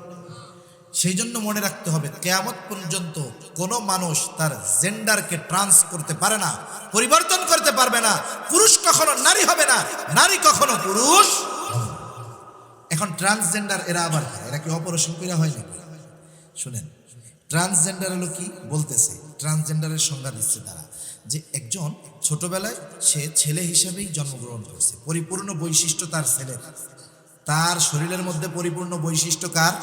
সেই জন্য মনে রাখতে হবে, কিয়ামত পর্যন্ত কোনো মানুষ তার জেন্ডারকে ট্রান্স করতে পারে না, পরিবর্তন করতে পারবে না। পুরুষ কখনো নারী হবে না, নারী কখনো পুরুষ হবে না। এখন ট্রান্সজেন্ডার এরা আবার এরা কি অপারেশন করে হয় নাকি? শুনেন, ট্রান্সজেন্ডার হলো কি বলতেছে, ট্রান্সজেন্ডারের সংজ্ঞা দিচ্ছে তারা, যে একজন ছোটবেলায় সে ছেলে হিসেবেই জন্মগ্রহণ করছে, পরিপূর্ণ বৈশিষ্ট্য তার ছেলের, তার শরীরের মধ্যে পরিপূর্ণ বৈশিষ্ট্য কার?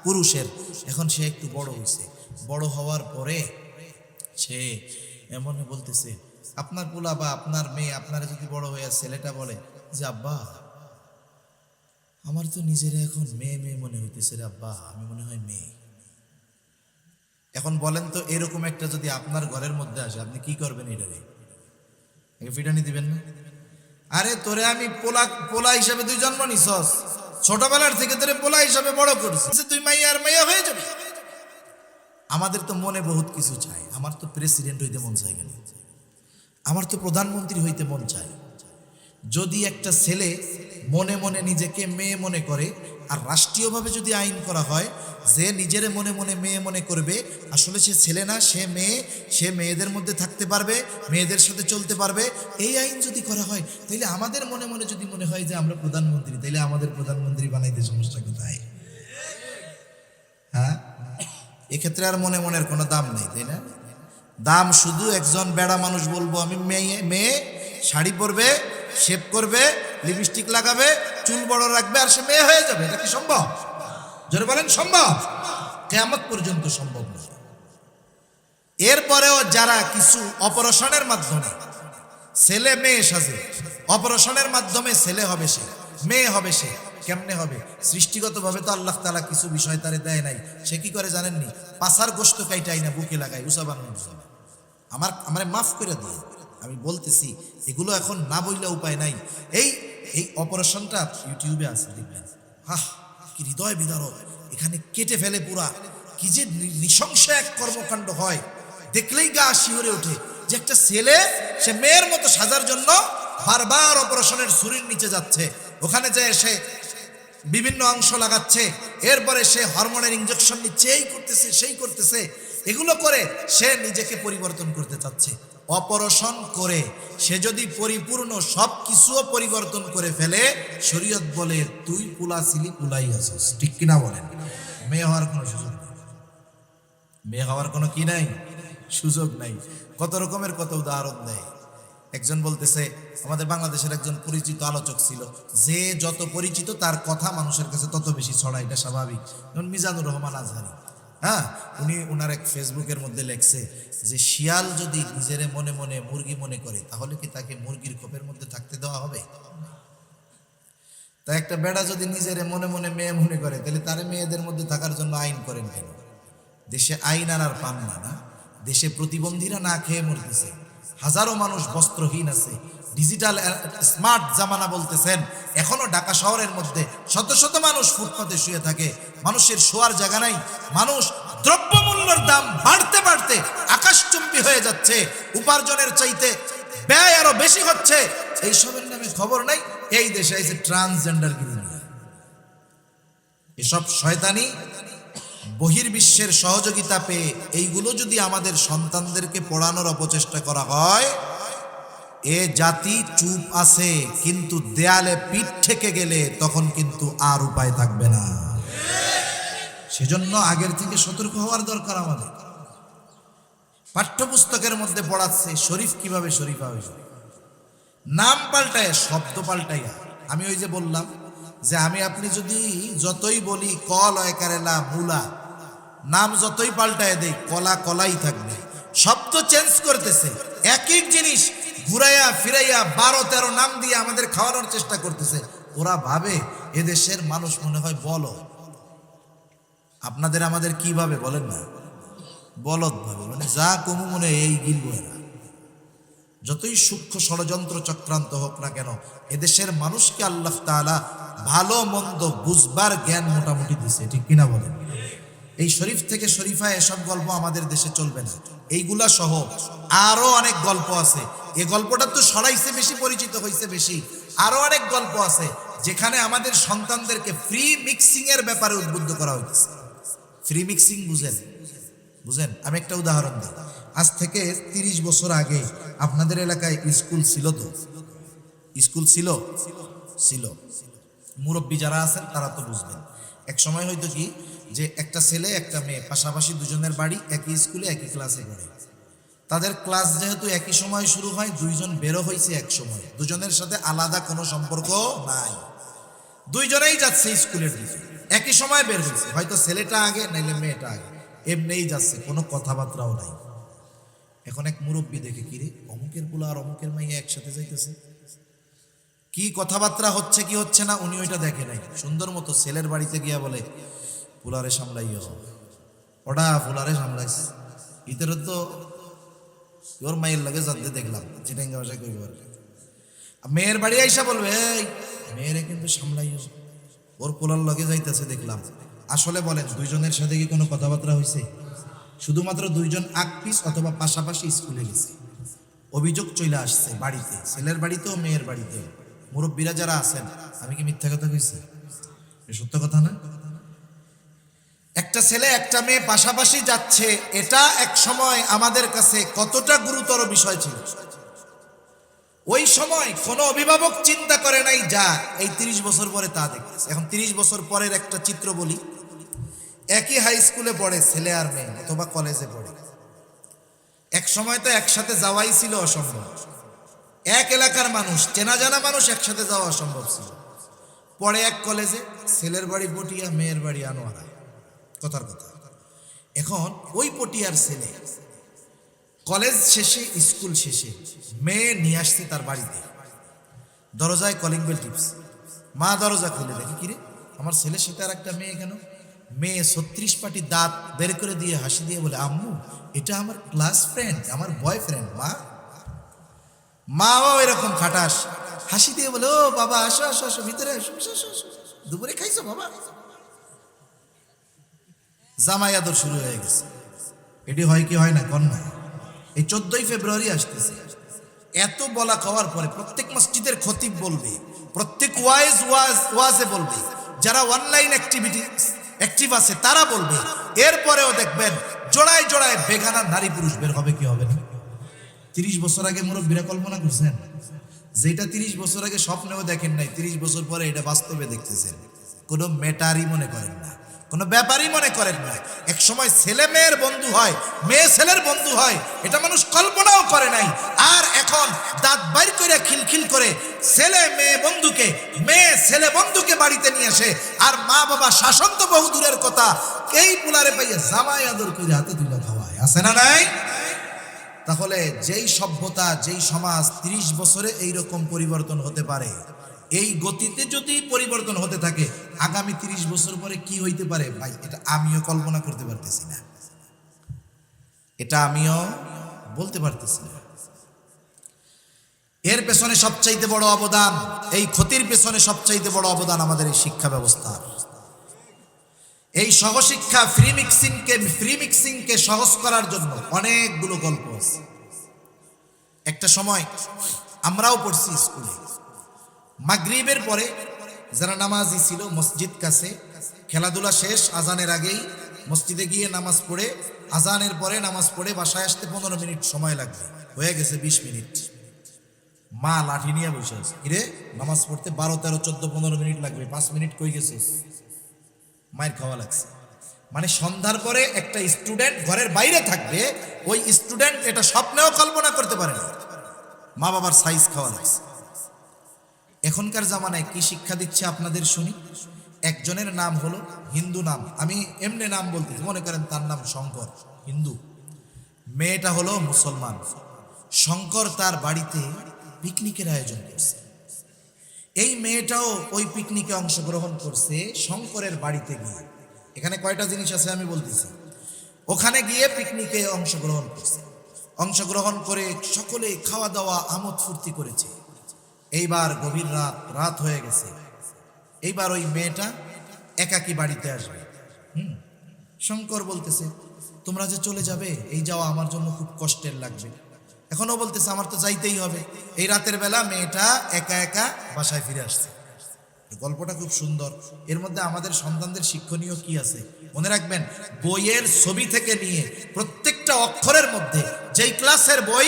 পুরুষের। এখন সে একটু বড় হয়েছে, বড় হওয়ার পরে সে এমন বলতেছে, আপনার পোলা বা আপনার মেয়ে আপনারা যদি বড় হয়ে ছেলেটা বলে যে আব্বা আমার তো নিজের এখন মেয়ে মেয়ে মনে হইতেছে রে আব্বা, আমি মনে হয় মেয়ে। এখন বলেন তো, এরকম একটা যদি আপনার ঘরের মধ্যে আসে, আপনি কি করবেন? এটারে ফিটানি দিবেন না? আরে তোরে আমি পোলা হিসাবে তুই জন্ম নিছস, ছোটবেলার থেকে তোরে পোলা হিসাবে বড় করছিস, তুই মাইয়া আর মাইয়া হয়ে যাবে। আমাদের তো মনে বহুত কিছু চাই। আমার তো প্রেসিডেন্ট হইতে মন চাই, গেলে আমার তো প্রধানমন্ত্রী হইতে মন চায়। যদি একটা ছেলে মনে মনে নিজেকে মেয়ে মনে করে, আর রাষ্ট্রীয়ভাবে যদি আইন করা হয় যে নিজের মনে মনে মেয়ে মনে করবে, আসলে সে ছেলে না, সে মেয়ে, সে মেয়েদের মধ্যে থাকতে পারবে, মেয়েদের সাথে চলতে পারবে, এই আইন যদি করা হয়, তাইলে আমাদের মনে মনে যদি মনে হয় যে আমরা প্রধানমন্ত্রী, তাইলে আমাদের প্রধানমন্ত্রী বানাইতে সমস্যা কোথায়? হ্যাঁ, এক্ষেত্রে আর মনে মনের কোনো দাম নেই, তাই না? দাম শুধু একজন বেড়া মানুষ বলবো আমি মেয়ে, শাড়ি পরবে, শেভ করবে, লিপস্টিক লাগাবে, চুল বড় রাখবে, আর সে মেয়ে হয়ে যাবে। এটা কি সম্ভব? জোরে বলেন সম্ভব? কিয়ামত পর্যন্ত সম্ভব নয়। এরপরেও যারা কিছু অপারেশনের মাধ্যমে ছেলে মেয়ে সাজে, অপারেশনের মাধ্যমে ছেলে হবে সে, মেয়ে হবে সে, কেমনে হবে? সৃষ্টিগতভাবে তো আল্লাহ তাআলা কিছু বিষয় তারে দেয় নাই। সে কি করে জানেননি? পাছার গোশত কাইটাই না বুকে লাগায় উসা বানানোর জন্য। আমারে মাফ করে দিয়ে আমি বলতেছি, এগুলো এখন না বইলে উপায় নাই। এই অপারেশনটা ইউটিউবে আছে, দেখবেন। কি হৃদয় বিদারক, এখানে কেটে ফেলে পুরা, কি যে নৃশংস এক কর্মকাণ্ড হয়, দেখলেই গা শিহরে ওঠে যে একটা ছেলে সে মেয়ের মতো সাজার জন্য বারবার অপারেশনের ছুরির নিচে যাচ্ছে, ওখানে যায় সে বিভিন্ন অংশ লাগাচ্ছে, এরপরে সে হরমোনের ইনজেকশন নিচ্ছে, এই করতেছে সেই করতেছে, এগুলো করে সে নিজেকে পরিবর্তন করতে চাচ্ছে। অপারেশন করে সে যদি পরিপূর্ণ সব কিছুও পরিবর্তন করে ফেলে, শরীয়ত বলে তুই পুলা ছিলি, পুলাই আছিস। ঠিক কিনা বলেন? মেয়ে হওয়ার কোনো সুযোগ নেই, মেয়ে হওয়ার কোনো কি নাই, সুযোগ নাই। কত রকমের কত উদাহরণ দেয়। একজন বলতেছে, আমাদের বাংলাদেশের একজন পরিচিত আলোচক ছিল, যে যত পরিচিত তার কথা মানুষের কাছে তত বেশি ছড়ায়, এটা স্বাভাবিক। যেমন মিজানুর রহমান আজহারি, হ্যাঁ, উনি ওনার এক ফেসবুকের মধ্যে লেখছে যে শিয়াল যদি নিজের মনে মনে মুরগি মনে করে, তাহলে কি তাকে মুরগির খোপের মধ্যে থাকতে দেওয়া হবে? তা একটা বেড়া যদি নিজের মনে মনে মেয়ে মনে করে, তাহলে তার মেয়েদের মধ্যে থাকার জন্য আইন করেন কেন? দেশে আইন আর পান না? দেশে প্রতিবন্ধীরা না খেয়ে মরতেছে, হাজারো মানুষ বস্ত্রহীন আছে, ডিজিটাল স্মার্ট জামানা বলতেছেন, এখনো ঢাকা শহরের মধ্যে শত শত মানুষ ফুটপাতে শুয়ে থাকে, মানুষের শোয়ার জায়গা নাই, মানুষ দ্রব্যমূল্যের দাম বাড়তে বাড়তে আকাশচুম্বী হয়ে যাচ্ছে, উপার্জনের চাইতে ব্যয় আরো বেশি হচ্ছে, এইসবের নামে খবর নাই। এই দেশে এসে ট্রান্সজেন্ডার গিরি নিয়ে এসব শয়তানি বহির্বিশ্বের সহযোগিতা পেয়ে এইগুলো যদি আমাদের সন্তানদেরকে পড়ানোর অপচেষ্টা করা হয়, এ জাতি চুপ আছে, কিন্তু দেয়ালে পিঠ ঠেকে গেলে তখন কিন্তু আর উপায় থাকবে না। সেজন্য আগের থেকে সতর্ক হওয়ার দরকার আমাদের। পাঠ্যপুস্তকের মধ্যে পড়াচ্ছে শরীফ কিভাবে শরীফা হয়েছে, নাম পাল্টায়, শব্দ পাল্টাইয়া। আমি ওই যে বললাম যে আমি আপনি যদি যতই বলি কলয়কারেলা মূলা, নাম যতই পাল্টায় দেই, কলা কলাই থাকবে। শব্দ চেঞ্জ করতেছে, একই জিনিস ঘুরাইয়া ফিরাইয়া 12-13 নাম দিয়ে আমাদের খাওয়ানোর চেষ্টা করতেছে। ওরা ভাবে এদেশের মানুষ মনে হয় বলদ। আপনাদের আমাদের কি ভাবে বলেন না? বলদ ভাবে, মানে যা কমু মনে এই গিলবো এরা। যতই সূক্ষ্ম ষড়যন্ত্র চক্রান্ত হোক না কেন, এদেশের মানুষকে আল্লাহ তাআলা ভালো মন্দ বুঝবার জ্ঞান মোটামুটি দিছে। ঠিক কিনা বলেন? এই শরীফ থেকে শরীফা এসব গল্প আমাদের দেশে চলবে না। এইগুলা সহ আরো অনেক গল্প আছে। এই গল্পটা তো সরাইছে বেশি, পরিচিত হয়েছে বেশি। আরো অনেক গল্প আছে যেখানে আমাদের সন্তানদেরকে ফ্রি মিক্সিং এর ব্যাপারে উদ্বুদ্ধ করা হয়েছে। ফ্রি মিক্সিং বুঝেন? বুঝেন? আমি একটা উদাহরণ দিই। আজ থেকে 30 বছর আগে আপনাদের এলাকায় স্কুল ছিল তো? স্কুল ছিল? ছিল। মুরব্বী যারা আছেন তারা তো বুঝবেন। এক সময় হয়তো কি যে একটা ছেলে একটা মেয়ে পাশাপাশি দুজনের বাড়ি, একই স্কুলে একই ক্লাসে পড়ে। তাদের ক্লাস যেহেতু একই সময় শুরু হয়, দুইজন বেরো হয়েছে এক সময়, দুজনের সাথে আলাদা কোনো সম্পর্ক নাই, দুইজনেই যাচ্ছে স্কুলের দিকে, একই সময় বের হয়েছে, হয়তো ছেলেটা আগে নাইলে মেয়েটা আগে, এমনিই যাচ্ছে, কোনো কথাবার্তাও নাই। এখন এক মুরব্বী দেখে, কিরে অমুকের পোলা আর অমুকের মাইয়া একসাথে যাইতেছে, কি কথাবার্তা হচ্ছে কি হচ্ছে না উনি ওইটা দেখে নাই। সুন্দর মতো ছেলের বাড়িতে গিয়া বলে, পোলারে সামলাইও, ওটা পোলারে সামলাইছে, ভিতরে তো ওর মায়ের লাগে যাতে দেখলাম চিটাঙ্গা ভাষায় কইব। মেয়ের বাড়ি আইসা বলবে, এই মেয়েরে কিন্তু সামলাইও, ওর পোলার লগে যাইতেছে দেখলাম। আসলে বলেন দুইজনের সাথে কি কোনো কথাবার্তা হয়েছে? শুধুমাত্র দুইজন আগ পিস অথবা পাশাপাশি স্কুলে গেছে, অভিযোগ চলে আসছে বাড়িতে, ছেলের বাড়িতেও মেয়ের বাড়িতে। মুরব্বীরা যারা আছেন, আমি কি মিথ্যা কথা কইছি? সত্য কথা না? একটা ছেলে একটা মেয়ে পাশাপাশি যাচ্ছে, এটা এক সময় আমাদের কাছে কতটা গুরুতর বিষয় ছিল। ওই সময় কোনো অভিভাবক চিন্তা করে নাই, যা এই 30 বছর পরে তা দেখতেছে। এখন 30 বছর পরের একটা চিত্র বলি। একই হাই স্কুলে পড়ে ছেলে আর মেয়ে, অথবা কলেজে পড়ে। এক সময় তো একসাথে যাওয়াই ছিল অসম্ভব, এক এলাকার মানুষ, চেনা জানা মানুষ, একসাথে যাওয়া অসম্ভব ছিল। পরে এক কলেজে, ছেলের বাড়ি পটিয়া, মেয়ের বাড়ি আনোয়ারা, কথার কথা। এখন ওই পটিয়ার ছেলে কলেজ শেষে, স্কুল শেষে মেয়ে নিয়ে আসছে তার বাড়িতে, দরজায় কলিং বেল টিপস, মা দরজা খুলে দেখে, কিরে আমার ছেলের সাথে আর একটা মেয়ে কেন? মেয়ে 36 পাটি দাঁত বের করে দিয়ে হাসি দিয়ে বলে, আম্মু এটা আমার ক্লাস ফ্রেন্ড, আমার বয়ফ্রেন্ড। মাও এরকম খাটাস, হাসি দিয়ে বলে, ও বাবা আসো আসো আসো, ভিতরে আসো, দুপুরে খাইছো বাবা? জামাই আদর শুরু হয়ে গেছে। এটি হয় কি হয় না কন্যা? এই 14ই ফেব্রুয়ারি আসতেছে। এত বলা খাওয়ার পরে প্রত্যেক মসজিদের খতিব বলবে, প্রত্যেক ওয়াজে বলবে, যারা অনলাইন অ্যাক্টিভ আছে তারা বলবে। এরপরেও দেখবেন জোড়ায় জোড়ায় বেগানা নারী পুরুষ বের হবে, কি হবে না? 30 বছর আগে মুরব্বীরা কল্পনা করছেন, যেটা 30 বছর আগে স্বপ্নেও দেখেন নাই, 30 বছর পরে এটা বাস্তবে দেখতেছেন। কোনো ম্যাটারই মনে করেন না, কোনো ব্যাপারই মনে করেন না। এক সময় ছেলে মেয়ের বন্ধু হয়, মেয়ে ছেলের বন্ধু হয়, এটা মানুষ কল্পনাও করে নাই। আর এখন দাঁত বাইর করে খিলখিল করে ছেলে মেয়ে বন্ধুকে, মেয়ে ছেলে বন্ধুকে বাড়িতে নিয়ে আসে, আর মা বাবা শাসন তো বহু দূরের কথা, এই পুলারে পাইয়ে জামাই আদর করে হাতে তুলে খাওয়ায়, আছে না নাই? তাহলে যেই সভ্যতা, যেই সমাজ 30 বছরে এইরকম পরিবর্তন হতে পারে, এই গতিতে যদি পরিবর্তন হতে থাকে, আগামী 30 বছর পরে কি হইতে পারে ভাই, এটা আমিও কল্পনা করতে পারতেছি না, এটা আমিও বলতে পারতেছি না। এর পেছনে সবচাইতে বড় অবদান, এই ক্ষতির পেছনে সবচাইতে বড় অবদান আমাদের এই শিক্ষা ব্যবস্থা। এই সহশিক্ষা ফ্রি মিক্সিংকে সহজ করার জন্য অনেকগুলো গল্প আছে। একটা সময় আমরাও পড়ছি স্কুলে, মাগরিবের পরে যারা নামাজি ছিল মসজিদ কাছে, খেলাধুলা শেষ, আজানের আগেই মসজিদে গিয়ে নামাজ পড়ে, আজানের পরে নামাজ পড়ে বাসায় আসতে 15 মিনিট সময় লাগবে, হয়ে গেছে 20 মিনিট। মা লাঠি নিয়ে বসে আছে, কিরে নামাজ পড়তে 12, 13, 14, 15 মিনিট লাগবে, 5 মিনিট কই গেছিস? মায়ের খাওয়া লাগছে। মানে সন্ধ্যার পরে একটা স্টুডেন্ট ঘরের বাইরে থাকবে, ওই স্টুডেন্ট এটা স্বপ্নেও কল্পনা করতে পারে না, মা বাবার সাইজ খাওয়া লাগছে। এখনকার জামানায় কি শিক্ষা দিচ্ছে আপনাদের শুনি। একজনের নাম হলো হিন্দু নাম, আমি এমনি নাম বলতেছি, মনে করেন তার নাম শঙ্কর, হিন্দু, মেয়েটা হলো মুসলমান। শঙ্কর তার বাড়িতে পিকনিকের আয়োজন করছে, এই মেয়েটাও ওই পিকনিকে অংশগ্রহণ করছে শঙ্করের বাড়িতে গিয়ে। এখানে কয়টা জিনিস আছে আমি বলতেছি। ওখানে গিয়ে পিকনিকে অংশগ্রহণ করছে, অংশগ্রহণ করে সকলে খাওয়া দাওয়া আমোদ ফুর্তি করেছে। এইবার গভীর রাত হয়ে গেছে, এইবার ওই মেয়েটা একাকী বাড়িতে আসবে। শঙ্কর বলতেছে, তোমরা যে চলে যাবে, এই যাওয়া আমার জন্য খুব কষ্টের লাগবে। এখনো বলতেছে আমার তো যাইতেই হবে। এই রাতের বেলা মেয়েটা একা একা বাসায় ফিরে আসছে। গল্পটা খুব সুন্দর। এর মধ্যে আমাদের সন্তানদের শিক্ষণীয় কি আছে মনে রাখবেন, বইয়ের ছবি থেকে নিয়ে প্রত্যেকটা অক্ষরের মধ্যে যেই ক্লাসের বই,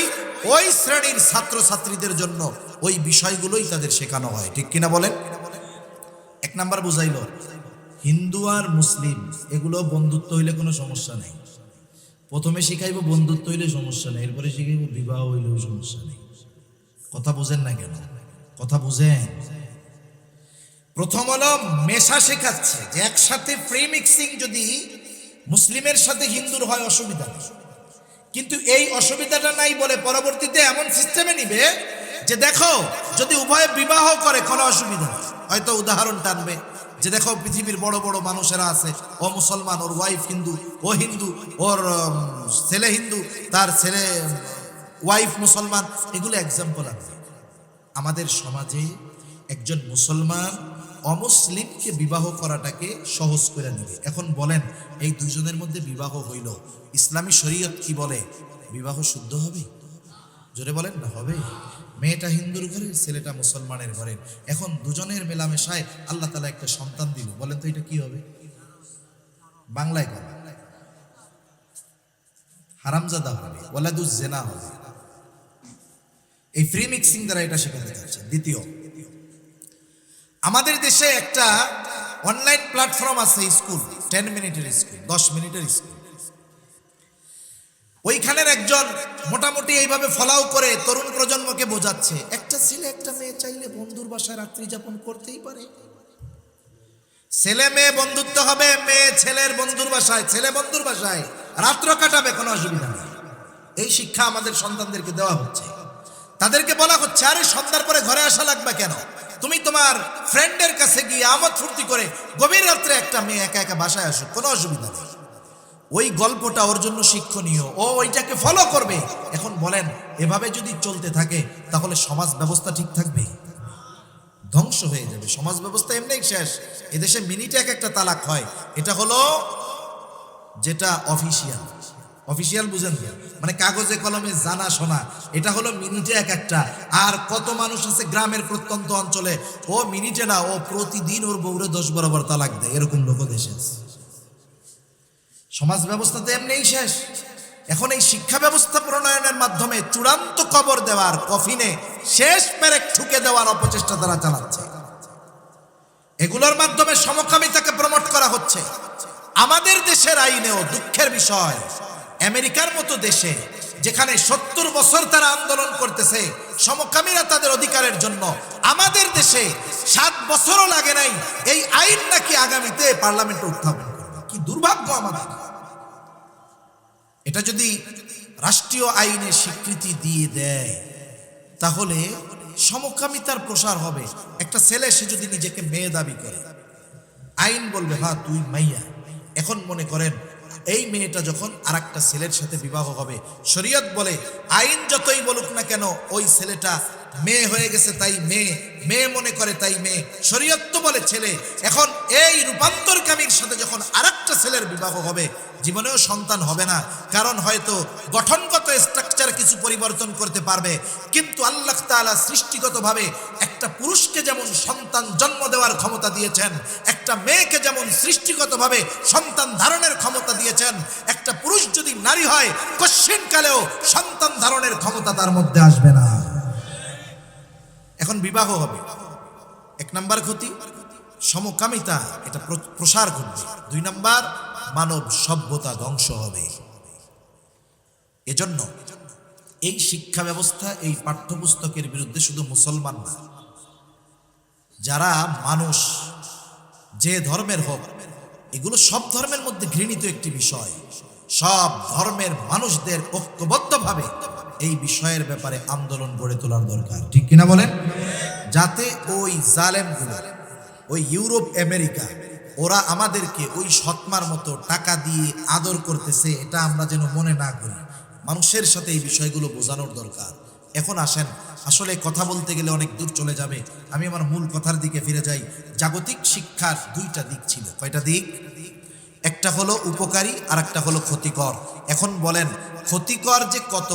ওই শ্রেণীর ছাত্রছাত্রীদের জন্য ওই বিষয়গুলোই তাদের শেখানো হয়, ঠিক কিনা বলেন? এক নাম্বার বুঝাইল, হিন্দু আর মুসলিম এগুলো বন্ধুত্ব হইলে কোনো সমস্যা নেই। প্রথমে শিখাইব বন্ধুত্ব হইলে সমস্যা নেই, এরপরে শিখাইব বিবাহ হইলেও সমস্যা নেই। কথা বুঝেন না কেন? কথা বুঝেন। প্রথম হলো মেশা শেখাচ্ছে, যে একসাথে ফ্রি মিক্সিং যদি মুসলিমের সাথে হিন্দুর হয় অসুবিধা নেই, কিন্তু এই অসুবিধাটা নাই বলে পরবর্তীতে এমন সিস্টেমে নিবে যে দেখো যদি উভয়ে বিবাহ করে কোনো অসুবিধা নেই। হয়তো উদাহরণ টানবে যে দেখো পৃথিবীর বড় বড় মানুষেরা আছে, ও মুসলমান, ওর ওয়াইফ হিন্দু, ও হিন্দু, ওর ছেলে হিন্দু, তার ছেলে ওয়াইফ মুসলমান, এগুলো এক্সাম্পল আছে। আমাদের সমাজে একজন মুসলমান অমুসলিমকে বিবাহ করাটাকে সহজ করে নেবে। এখন বলেন, এই দুজনের মধ্যে বিবাহ হইল, ইসলামী শরীয়ত কি বলে? বিবাহ শুদ্ধ হবে? জোরে বলেন না হবে? মেয়েটা হিন্দুর ঘরে, ছেলেটা মুসলমানের ঘরে, এখন দুজনের মেলামেশায় আল্লাহ তাআলা একটা সন্তান দিল, বলেন তো এটা কি হবে? বাংলায় বলেন, হারামজাদা হবে, ওয়ালাদুজ জিনা হবে। এই ফ্রি মিক্সিং দ্বারা এটা শেখাতে যাচ্ছে। দ্বিতীয়, আমাদের দেশে একটা অনলাইন প্ল্যাটফর্ম আছে, স্কুল, 10 মিনিটের স্কুল, 10 মিনিটের স্কুল। ওইখানের একজন মোটামুটি এইভাবে ফলাও করে তরুণ প্রজন্মকে বোঝাচ্ছে, একটা ছেলে একটা মেয়ে চাইলে বন্ধুর বাসায় রাত্রি যাপন করতেই পারে। ছেলে মেয়ে বন্ধুত্ব হবে, মেয়ে ছেলের বন্ধুর বাসায়, ছেলে বন্ধুর বাসায় রাত্র কাটাবে, কোনো অসুবিধা নেই। এই শিক্ষা আমাদের সন্তানদেরকে দেওয়া হচ্ছে। তাদেরকে বলা হচ্ছে, আরে সন্ধ্যার পরে ঘরে আসা লাগবে কেন? তুমি তোমার ফ্রেন্ডের কাছে গিয়ে আমোদ ফুর্তি করে গভীর রাত্রে একটা মেয়ে একা একা বাসায় আসো, কোনো অসুবিধা নেই। ওই গল্পটা ওর জন্য শিক্ষণীয়, ও ওইটাকে ফলো করবে। এখন বলেন, এভাবে যদি চলতে থাকে তাহলে সমাজ ব্যবস্থা ঠিক থাকবে? ধ্বংস হয়ে যাবে। সমাজ ব্যবস্থা এমনি শেষ। এদেশে মিনিটে এক একটা তালাক হয়, এটা হলো যেটা অফিসিয়াল। অফিসিয়াল বুঝেন তো, মানে কাগজে কলমে জানা শোনা, এটা হলো মিনিটে এক একটা। আর কত মানুষ আছে গ্রামের প্রত্যন্ত অঞ্চলে, ও মিনিটে না, ও প্রতিদিন ওর বউরে 10 বরাবর তালাক দেয়, এরকম লোক দেশে আছে। সমাজ ব্যবস্থা তো এমনিই শেষ। এখন এই শিক্ষা ব্যবস্থা প্রণয়নের মাধ্যমে চূড়ান্ত কবর দেওয়ার, কফিনে শেষ পেরেক ঠুকে দেওয়ার অপচেষ্টা তারা চালাচ্ছে। এগুলোর মাধ্যমে সমকামিতাকে প্রমোট করা হচ্ছে। আমাদের দেশের আইনেও দুঃখের বিষয়, আমেরিকার মতো দেশে যেখানে 70 বছর তারা আন্দোলন করতেছে সমকামীরা তাদের অধিকারের জন্য, আমাদের দেশে 7 বছরও লাগে নাই এই আইন নাকি আগামীতে পার্লামেন্টে উত্থাপন করবে। কি দুর্ভাগ্য আমাদের! এটা যদি রাষ্ট্রীয় আইনে স্বীকৃতি দিয়ে দেয় তাহলে সমকামিতার প্রসার হবে। একটা ছেলে সে যদি নিজেকে মেয়ে দাবি করে, আইন বলবে হ্যাঁ তুই মাইয়া। এখন মনে করেন এই মেয়েটা যখন আরেকটা ছেলের সাথে বিবাহ হবে, শরীয়ত বলে আইন যতই বলুক না কেন ওই ছেলেটা মেয়ে হয়ে গেছে তাই মেয়ে, মেয়ে মনে করে তাই মেয়ে, শরীয়ত তো বলে ছেলে। এখন এই রূপান্তরকামীর সাথে যখন আরেকটা ছেলের বিবাহ হবে, জীবনেও সন্তান হবে না, কারণ হয়তো গঠনগত স্ট্রাকচার কিছু পরিবর্তন করতে পারবে, কিন্তু আল্লাহ তাআলা সৃষ্টিগতভাবে একটা পুরুষকে যেমন সন্তান জন্ম দেওয়ার ক্ষমতা দিয়েছেন, একটা মেয়েকে যেমন সৃষ্টিগতভাবে সন্তান ধারণের ক্ষমতা দিয়েছেন, একটা পুরুষ যদি নারী হয় কশ্চিনকালেও সন্তান ধারণের ক্ষমতা তার মধ্যে আসবে না। এখন বিবাহ হবে, 1 নাম্বার ক্ষতি সমকামিতা, এটা প্রসার ঘটবে। 2 নাম্বার মানব সভ্যতা ধ্বংস হবে। এজন্য এই শিক্ষা ব্যবস্থা, এই পাঠ্যপুস্তকের বিরুদ্ধে শুধু মুসলমান না, যারা মানুষ যে ধর্মের হোক, এগুলো সব ধর্মের মধ্যে ঘৃণিত একটি বিষয়। সব ধর্মের মানুষদের ঐক্যবদ্ধভাবে এই বিষয়ের ব্যাপারে আন্দোলন গড়ে তোলার দরকার, ঠিক কিনা বলেন? যাতে ওই জালেমগুলো, ওই ইউরোপ আমেরিকা, ওরা আমাদেরকে ওই সৎমার মতো টাকা দিয়ে আদর করতেছে, এটা আমরা যেন মনে না করি। মানুষের সাথে এই বিষয়গুলো বোঝানোর দরকার। এখন আসেন, আসলে কথা বলতে গেলে অনেক দূর চলে যাবে, আমি আমার মূল কথার দিকে ফিরে যাই। জাগতিক শিক্ষার 2টা দিক ছিল। কয়টা দিক? একটা হলো উপকারী আর একটা হলো ক্ষতিকর। এখন বলেন ক্ষতিকর যে কত,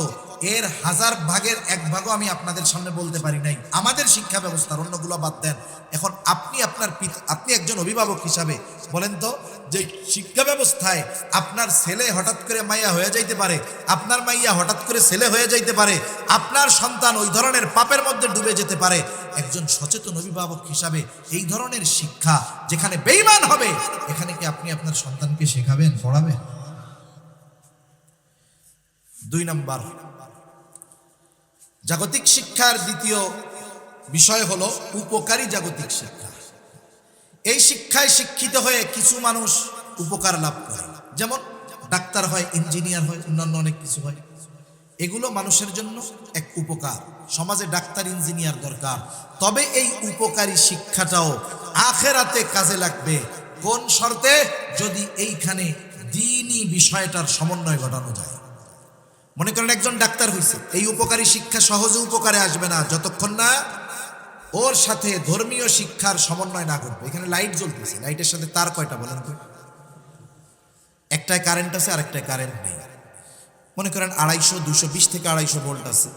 এর 1000 ভাগের 1 ভাগও আমি আপনাদের সামনে বলতে পারি নাই। আমাদের শিক্ষা ব্যবস্থার অন্যগুলো বাদ দেন, এখন আপনি একজন অভিভাবক হিসাবে বলেন তো, যে শিক্ষা ব্যবস্থায় আপনার ছেলে হঠাৎ করে মাইয়া হয়ে যাইতে পারে, আপনার মাইয়া হঠাৎ করে ছেলে হয়ে যাইতে পারে, আপনার সন্তান ওই ধরনের পাপের মধ্যে ডুবে যেতে পারে, একজন সচেতন অভিভাবক হিসাবে এই ধরনের শিক্ষা যেখানে বেঈমান হবে, এখানে কি আপনি আপনার সন্তানকে শেখাবেন, পড়াবেন? 2 নাম্বার, জাগতিক শিক্ষার দ্বিতীয় বিষয় হলো উপকারী জাগতিক শিক্ষা। এই শিক্ষায় শিক্ষিত হয়ে কিছু মানুষ উপকার লাভ করে, যেমন ডাক্তার হয়, ইঞ্জিনিয়ার হয়, অন্যান্য অনেক কিছু হয়। এগুলো মানুষের জন্য এক উপকার। সমাজে ডাক্তার ইঞ্জিনিয়ার দরকার, তবে এই উপকারী শিক্ষাটাও আখেরাতে কাজে লাগবে। কোন শর্তে? যদি এইখানে দ্বীনি বিষয়টার সমন্বয় ঘটানো যায়। মনে করেন একজন ডাক্তার হয়েছে, এই উপকারী শিক্ষা সহজে উপকারে আসবে না যতক্ষণ না ওর সাথে ধর্মীয় শিক্ষার সমন্বয় না ঘটবে। এখানে লাইট জ্বলতেছে, লাইটের সাথে তার কয়টা বলেন তো? একটায় কারেন্ট আছে আর একটায় কারেন্ট নেই। মনে করেন 220 থেকে 250 ভোল্ট আছে।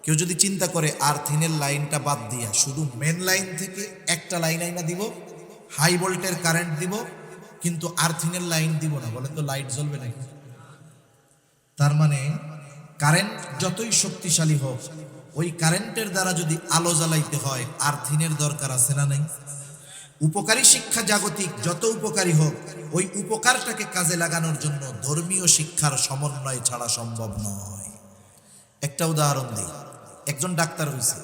কেউ যদি চিন্তা করে আর্থিনের লাইনটা বাদ দিয়া শুধু মেন লাইন থেকে একটা লাইন আইনা দিব, হাই ভোল্টের কারেন্ট দিব, কিন্তু আর্থিনের লাইন দিব না, বলেন তো লাইট জ্বলবে নাকি? তার মানে কারেন্ট যতই শক্তিশালী হোক, ওই কারেন্টের দ্বারা যদি আলো জ্বালাইতে হয় আর্থিনের দরকার আছে না নাই? উপকারী শিক্ষা জাগতিক যত উপকারী হোক, ওই উপকারটাকে কাজে লাগানোর জন্য ধর্মীয় শিক্ষার সমন্বয় ছাড়া সম্ভব নয়। একটা উদাহরণ দিই, একজন ডাক্তার হয়েছে,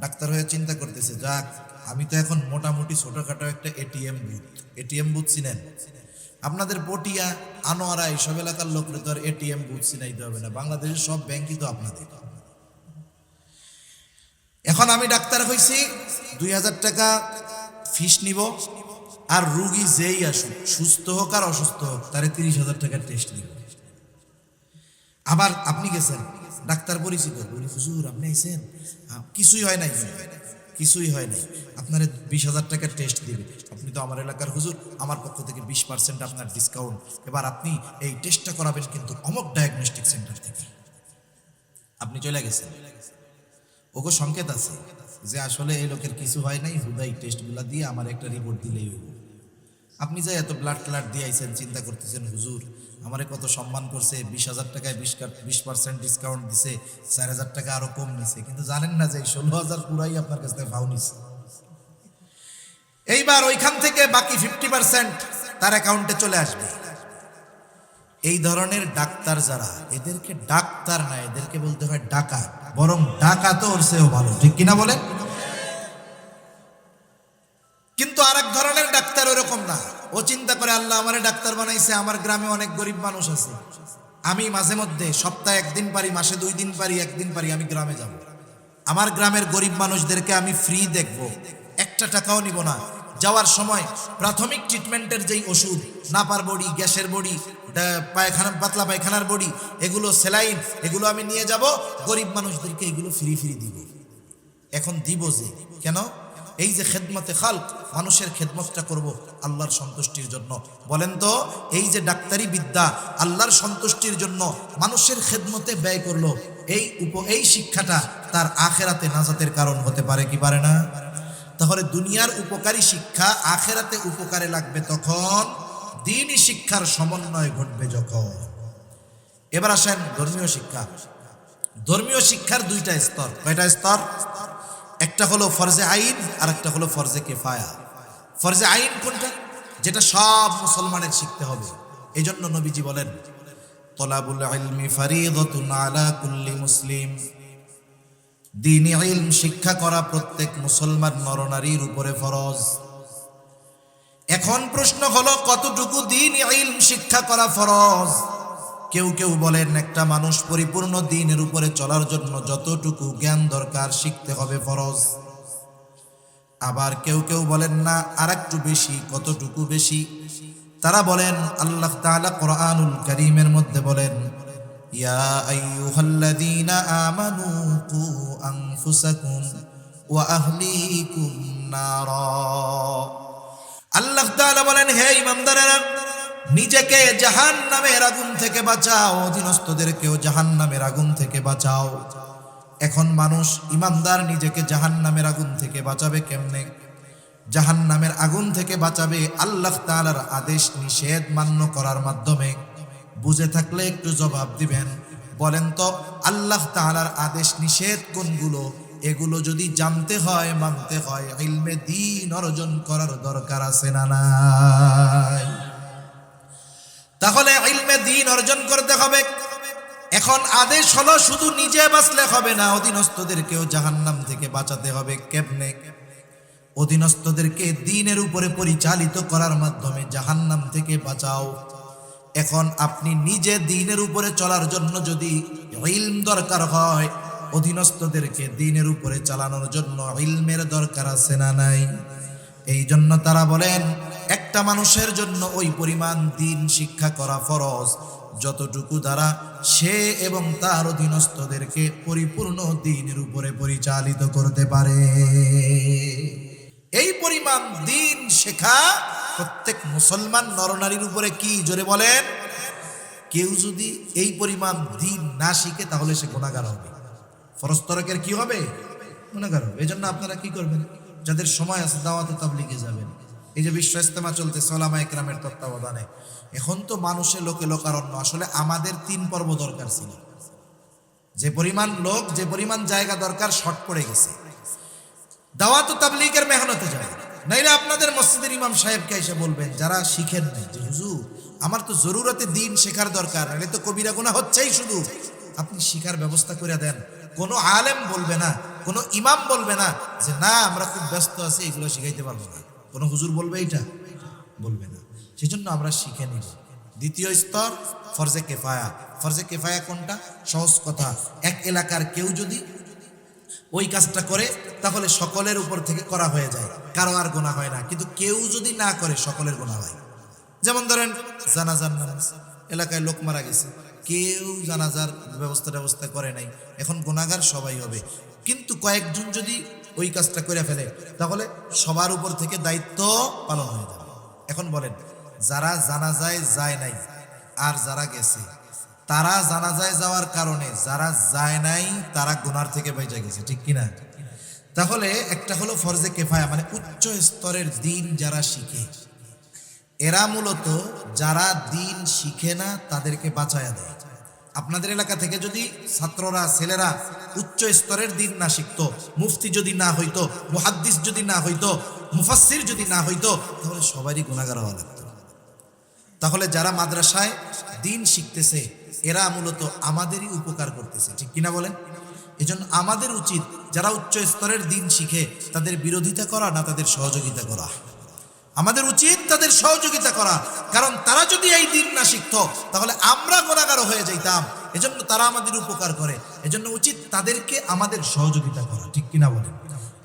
ডাক্তার হয়ে চিন্তা করতেছে, যাক আমি তো এখন মোটামুটি ছোটখাটো একটা এটিএম বুথ চিনেন? আপনাদের পটিয়া, আনোয়ারা, এইসব এলাকার লোকরা তো আর এটিএম বুথ চিনাইতে হবে না, বাংলাদেশের সব ব্যাংকই তো আপনাদের। এখন আমি ডাক্তার হয়েছি, 2000 টাকা ফিস নিব, আর রুগী যেই আসুক, সুস্থ হোক আর অসুস্থ হোক, তারে 30,000 টাকার টেস্ট নিব। আবার আপনি গেছেন, ডাক্তার পরিচিত, বলি হুজুর আপনি আইছেন, কিছুই হয় নাই, কিছুই হয় নাই, আপনার 20,000 টাকার টেস্ট দিবে। আপনি তো আমার এলাকার হুজুর, আমার পক্ষ থেকে 20% আপনার ডিসকাউন্ট, এবার আপনি এই টেস্টটা করাবেন কিন্তু অমক ডায়াগনস্টিক সেন্টার থেকে। আপনি চলে গেছেন, ওগো সংকেত আছে যে আসলে এই লোকের কিছু হয় নাই, হুদাই টেস্টগুলা দিয়ে আমার একটা রিপোর্ট দিলেই হইব। আপনি যে এত ব্লাড ট্লাড দিয়ে আইছেন, চিন্তা করতেছেন হুজুর আমারে কত সম্মান করছে, 20,000 টাকায় 20% ডিসকাউন্ট দিছে, 4,000 টাকা আরো কম নিছে, কিন্তু জানেন না যে 16,000 পুরাই আপনার কাছ থেকে ফাউ নিছে। এইবার ওইখান থেকে বাকি 50% তার অ্যাকাউন্টে চলে আসবে। এই ধরনের ডাক্তার যারা, এদেরকে ডাক্তার না, এদেরকে বলতে হয় ডাকাত, বরং ডাকাতও ওর চেয়েও ভালো, ঠিক কিনা বলেন? কিন্তু আরেক ধরনের ডাক্তার ওরকম না, ও চিন্তা করে আল্লাহ আমারে ডাক্তার বানাইছে, আমার গ্রামে অনেক গরিব মানুষ আছে, আমি মাঝে মধ্যে সপ্তাহে 1 দিন পারি, মাসে 2 দিন পারি, 1 দিন পারি, আমি গ্রামে যাব, আমার গ্রামের গরিব মানুষদেরকে আমি ফ্রি দেখব, 1 টাকাও নিব না। যাওয়ার সময় প্রাথমিক ট্রিটমেন্টের যেই ওষুধ, নাপার বড়ি, গ্যাসের বড়ি, পায়খানা, পাতলা পায়খানার বড়ি, এগুলো সেলাইন, এগুলো আমি নিয়ে যাব, গরিব মানুষদেরকে এগুলো ফ্রি দিব। এখন দিব যে কেন? এই যে খেদমতে খালক, মানুষের খেদমতটা করব আল্লাহর সন্তুষ্টির জন্য। বলেন তো, এই যে ডাক্তারি বিদ্যা আল্লাহর সন্তুষ্টির জন্য মানুষের খেদমতে ব্যয় করলো, এই শিক্ষাটা তার আখেরাতে নাজাতের কারণ হতে পারে কি পারে না? তাহলে দুনিয়ার উপকারী শিক্ষা আখেরাতে উপকারে লাগবে তখন, দ্বীনি শিক্ষার সমন্বয় ঘটবে যখন। এবার আসেন ধর্মীয় শিক্ষা। ধর্মীয় শিক্ষার 2টা স্তর। কয়টা স্তর? একটা হলো ফরজে আইন আর একটা হলো ফরজে কিফায়া। ফরজে আইন কোনটা? যেটা সব মুসলমানের শিখতে হবে। এই জন্য নবীজি বলেন, তলাবুল ইলমি ফারিদাতুন আলা কুল্লি মুসলিম, দ্বীনি ইলম শিক্ষা করা প্রত্যেক মুসলমান নরনারীর উপরে ফরজ। এখন প্রশ্ন হলো, কতটুকু দ্বীনি ইলম শিক্ষা করা ফরজ? কেউ কেউ বলেন একটা মানুষ পরিপূর্ণ দ্বীনের উপরে চলার জন্য যতটুকু জ্ঞান দরকার শিখতে হবে ফরজ। আবার কেউ কেউ বলেন না, আরেকটু বেশি। কতটুকু বেশি? তারা বলেন আল্লাহ তাআলা কোরআনুল কারীমের মধ্যে বলেন, ইয়া আইয়ুহাল্লাযীনা আমানু কু আনফুসাকুম ওয়া আহলিকুম নারা। আল্লাহ তাআলা বলেন, হে ঈমানদারেরা, নিজেকে জাহান্নামের আগুন থেকে বাঁচাও, অধীনস্থদেরকেও জাহান্নামের আগুন থেকে বাঁচাও। এখন মানুষ ইমানদার নিজেকে জাহান্নামের আগুন থেকে বাঁচাবে কেমনে? জাহান্নামের আগুন থেকে বাঁচাবে আল্লাহ তাআলার আদেশ নিষেধ মান্য করার মাধ্যমে। বুঝে থাকলে একটু জবাব দিবেন। বলেন তো আল্লাহ তাআলার আদেশ নিষেধ কোনগুলো? এগুলো যদি জানতে হয়, মানতে হয়, ইলমে দ্বীন অর্জন করার দরকার আছে না নাই? তাহলে ইলমে দ্বীন অর্জন করতে হবে। এখন আদেশ হলো শুধু নিজে বাঁচলে হবে না, অধীনস্থদেরকেও জাহান্নাম থেকে বাঁচাতে হবে। কেমনে? অধীনস্থদেরকে দ্বীনের উপরে পরিচালিত করার মাধ্যমে জাহান্নাম থেকে বাঁচাও। এখন আপনি নিজে দ্বীনের উপরে চলার জন্য যদি ইলম দরকার হয়, অধীনস্থদেরকে দ্বীনের উপরে চালানোর জন্য ইলমের দরকার আছে না নাই? এই জন্য তারা বলেন একটা মানুষের জন্য ওই পরিমাণ দ্বীন শিক্ষা করা ফরজ যতটুকু দ্বারা সে এবং তার অধীনস্থদেরকে পরিপূর্ণ দ্বীনের উপরে পরিচালিত করতে পারে। এই পরিমাণ দ্বীন শেখা প্রত্যেক মুসলমান নরনারীর উপরে কি, জোরে বলেন? কেউ যদি এই পরিমাণ দ্বীন না শিখে তাহলে সে গুনাহগার হবে। ফরজ তরকের কি হবে? গুনাহগার হবে। এই জন্য আপনারা কি করবেন? যাদের সময় আছে দাওয়াতে তাবলীগে যাবেন। এই যে বিশ্ব ইজতেমা চলতেছে ওলামায়ে কেরামের তত্ত্বাবধানে, এখন তো মানুষের লোকে লোকারণ্য। আসলে আমাদের 3 পর্ব দরকার ছিল। যে পরিমাণ লোক, যে পরিমাণ জায়গা দরকার শর্ট পড়ে গেছে। দাওয়াত ও তাবলীগের মেহনতে যায়, নাইলে আপনাদের মসজিদের ইমাম সাহেবকে এসে বলবেন যারা শিখেন না যে হুজুর আমার তো জরুরতে দ্বীন শেখার দরকার, নাহলে তো কবিরা গুনাহ হচ্ছেই, শুধু আপনি শিখার ব্যবস্থা করে দেন। কোনো আলেম বলবে না, কোনো ইমাম বলবে না যে না আমরা খুব ব্যস্ত আছি এগুলো শিখাইতে পারবো না। কোনো হুজুর বলবে এটা? বলবে না। সেজন্য আমরা শিখে নিব। দ্বিতীয় স্তর ফরজে কেফায়া। ফরজে কেফায়া কোনটা? সহজ কথা, এক এলাকার কেউ যদি ওই কাজটা করে তাহলে সকলের উপর থেকে করা হয়ে যায়, কারো আর গুনাহ হয় না। কিন্তু কেউ যদি না করে সকলের গুনাহ হয়। যেমন ধরেন জানাজার নামাজ, এলাকায় লোক মারা গেছে, কেউ জানাজার ব্যবস্থা করে নাই, এখন গুনাহগার সবাই হবে। কিন্তু কয়েকজন যদি ওই কাজটা করে ফেলে তাহলে সবার উপর থেকে দায়িত্ব পালন হয়ে যাবে। এখন বলেন যারা জানাজায় যায় নাই আর যারা গেছে, তারা জানাজায় যাওয়ার কারণে যারা যায় নাই তারা গুনার থেকে বেঁচে গেছে, ঠিক কিনা? তাহলে একটা হলো ফরজে কেফায়া, মানে উচ্চ স্তরের দ্বীন যারা শিখে, এরা মূলত যারা দ্বীন শিখে না তাদেরকে বাঁচায়া দেয়। আপনাদের এলাকা থেকে যদি ছাত্ররা, ছেলেরা উচ্চ স্তরের দ্বীন না শিখতো, মুফতি যদি না হইতো, মুহাদ্দিস যদি না হইতো, মুফাসসির যদি না হইতো, তাহলে সবারই গুনাহগার হওয়া লাগতো। তাহলে যারা মাদ্রাসায় দ্বীন শিখতেছে এরা মূলত আমাদেরই উপকার করতেছে, ঠিক কিনা বলেন? এজন্য আমাদের উচিত যারা উচ্চ স্তরের দ্বীন শিখে তাদের বিরোধিতা করা না তাদের সহযোগিতা করা। আমাদের উচিত তাদের সহযোগিতা করা, কারণ তারা যদি এই দ্বীন না শিখতো তাহলে আমরা গুনাহগার হয়ে যাইতাম। এজন্য তারা আমাদের উপকার করে, এজন্য উচিত তাদেরকে আমাদের সহযোগিতা করা, ঠিক কিনা বলেন?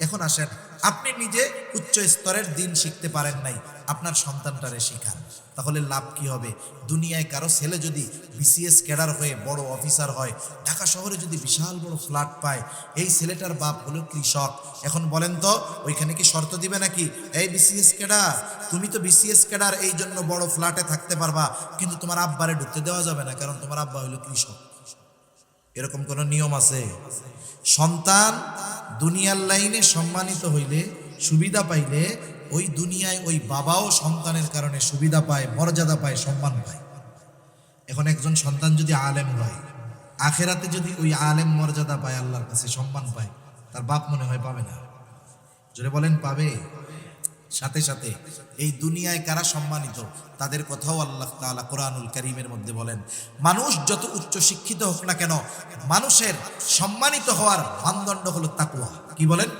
এখন আসেন, আপনি নিজে উচ্চ স্তরের দ্বীন শিখতে পারেন নাই, আপনার সন্তানটারে শিখান, তাহলে লাভ কি হবে? দুনিয়ায় কারো ছেলে যদি বিসিএস ক্যাডার হয়ে বড় অফিসার হয়, ঢাকা শহরে যদি বিশাল বড় ফ্ল্যাট পায়, এই ছেলেটার বাপ হলো কৃষক, এখন বলেন তো ওইখানে কি শর্ত দিবে নাকি এই বিসিএস ক্যাডার, তুমি তো বিসিএস ক্যাডার এই জন্য বড় ফ্ল্যাটে থাকতে পারবা, কিন্তু তোমার আব্বারে ঢুকতে দেওয়া যাবে না কারণ তোমার আব্বা হলো কৃষক? এরকম কোন নিয়ম আছে? সন্তান দুনিয়ার লাইনে সম্মানিত হইলে, সুবিধা পাইলে, ওই দুনিয়ায় ওই বাবাও সন্তানের কারণে সুবিধা পায়, মর্যাদা পায়, সম্মান পায়। এখন একজন সন্তান যদি আলেম হয়, আখেরাতে যদি ওই আলেম মর্যাদা পায়, আল্লাহর কাছে সম্মান পায়, তার বাপ মনে হয় পাবে না? জোরে বলেন পাবে? সাথে সাথে এই দুনিয়ায় কারা সম্মানিত তাদের কথাও আল্লাহ তাআলা কোরআনুল কারীমের মধ্যে বলেন। মানুষ যত উচ্চ শিক্ষিত হোক না কেন, মানুষের সম্মানিত হওয়ার মানদণ্ড হলো তাকওয়া। কি বলেন?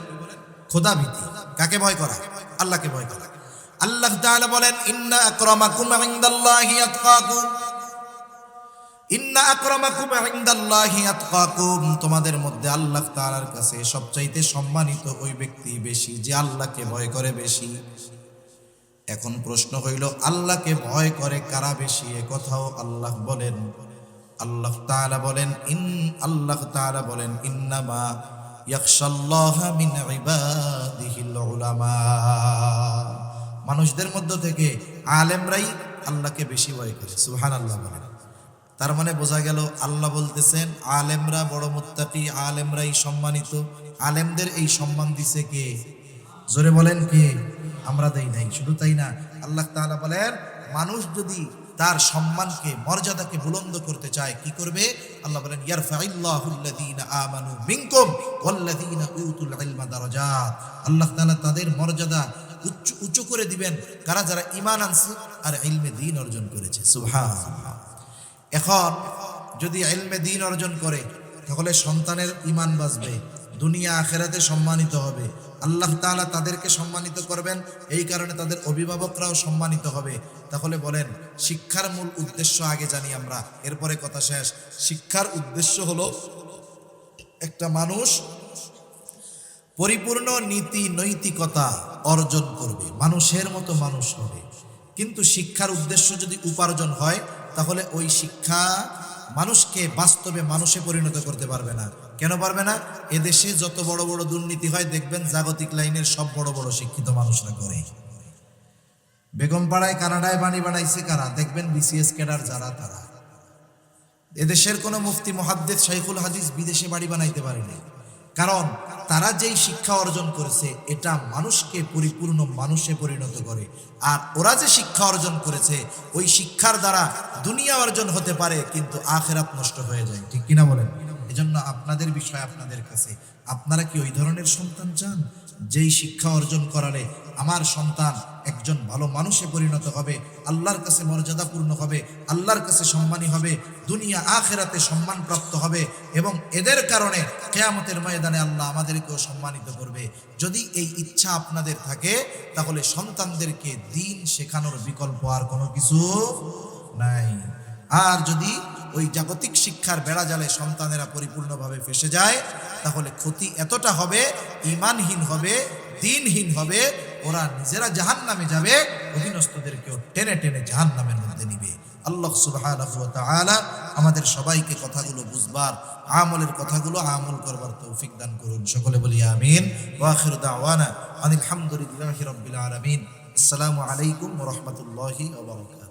খোদাভীতি। কাকে ভয় করা? আল্লাহকে ভয় করা। আল্লাহ তাআলা বলেন ইন্না আকরামাকুম ইনদাল্লাহি আতকাকুম, ইন্না আকরামাকুম ইনদাল্লাহি আতকাকুম, তোমাদের মধ্যে আল্লাহ তাআলার কাছে সবচাইতে সম্মানিত ওই ব্যক্তি বেশি যে আল্লাহকে ভয় করে বেশি। এখন প্রশ্ন হইল আল্লাহকে ভয় করে কারা বেশি? এ কথাও আল্লাহ বলেন। আল্লাহ তাআলা বলেন ইন্নামা ইয়াখশাল্লাহা মিন ইবাদিহিল উলামা, মানুষদের মধ্য থেকে আলেমরাই আল্লাহকে বেশি ভয় করে। সুবহানাল্লাহ বলেন। তার মানে বোঝা গেল আল্লাহ বলতেছেন আলেমরা বড় মুত্তাকি, আলেমরাই সম্মানিত। আলেমদের এই সম্মান দিছে কে? জোরে বলেন কে? আমরা দেই নাই। শুধু তাই না, আল্লাহ তাআলা বলেন মানুষ যদি তার সম্মানকে মর্যাদাকে বুলন্দ করতে চায় কি করবে? আল্লাহ বলেন ইয়ারফাইল্লাহুল্লাযীনা আমানু মিনকুম ওয়াল্লাযীনা উতুল ইলমা দারাজাত। আল্লাহ তাআলা তাদের মর্যাদা উঁচু করে দিবেন কারা? যারা ঈমান আনছে আর ইলমে দ্বীন অর্জন করেছে। সুবহানাল্লাহ। এখন যদি ইলমে দ্বীন অর্জন করে তাহলে সন্তানের ঈমান বাঁচবে, দুনিয়া আখিরাতে সম্মানিত হবে। আল্লাহ তাআলা তাদেরকে সম্মানিত করবেন, এই কারণে তাদের অভিভাবকরাও সম্মানিত হবে। তাহলে বলেন শিক্ষার মূল উদ্দেশ্য আগে জানি আমরা, এরপরে কথা শেষ। শিক্ষার উদ্দেশ্য হলো একটা মানুষ পরিপূর্ণ নীতি নৈতিকতা অর্জন করবে, মানুষের মতো মানুষ হবে। কিন্তু শিক্ষার উদ্দেশ্য যদি উপার্জন হয় তাহলে ওই শিক্ষা মানুষকে বাস্তবে মানুষে পরিণত করতে পারবে না। কেন পারবে না? এদেশে যত বড় বড় দুর্নীতি হয় দেখবেন জাগতিক লাইনের সব বড় বড় শিক্ষিত মানুষরা করে। বেগমপাড়ায় কানাডায় বাড়ি বানাইছে কারা? দেখবেন বিসিএস ক্যাডার যারা, তারা। এদেশের কোনো মুফতি মুহাদ্দিস শাইখুল হাদিস বিদেশে বাড়ি বানাইতে পারেনি, কারণ তারা যেই শিক্ষা অর্জন করেছে এটা মানুষকে পরিপূর্ণ মানুষে পরিণত করে। আর ওরা যে শিক্ষা অর্জন করেছে ওই শিক্ষার দ্বারা দুনিয়া অর্জন হতে পারে কিন্তু আখিরাত নষ্ট হয়ে যায়। ঠিক কিনা বলেন? এজন্য আপনাদের বিষয় আপনাদের কাছে, আপনারা কি ওই ধরনের সন্তান চান যেই শিক্ষা অর্জন করালে আমার সন্তান একজন ভালো মানুষে পরিণত হবে, আল্লাহর কাছে মর্যাদাপূর্ণ হবে, আল্লাহর কাছে সম্মানী হবে, দুনিয়া আখিরাতে সম্মান প্রাপ্ত হবে এবং এদের কারণে কিয়ামতের ময়দানে আল্লাহ আমাদেরকেও সম্মানিত করবে? যদি এই ইচ্ছা আপনাদের থাকে তাহলে সন্তানদেরকে দ্বীন শেখানোর বিকল্প আর কোনো কিছু নাই। আর যদি ওই জাগতিক শিক্ষার বেড়াজালে সন্তানেরা পরিপূর্ণভাবে ফেসে যায় তাহলে ক্ষতি এতটা হবে, ঈমানহীন হবে, দ্বীনহীন হবে, ওরা নিজেরা জাহান্নামে যাবে, অধীনস্থদেরকেও টেনে টেনে জাহান্নামের মধ্যে নিবে। আল্লাহ সুবহানাহু ওয়া তাআলা আমাদের সবাইকে কথাগুলো বুঝবার, আমলের কথাগুলো আমল করবার তৌফিক দান করুন। সকলে বলি আমিন। ওয়া আখিরু দাওয়ানা আনিল হামদুলিল্লাহি রাব্বিল আলামিন। আসসালামু আলাইকুম ওয়া রাহমাতুল্লাহি ওয়া বারাকাতুহু।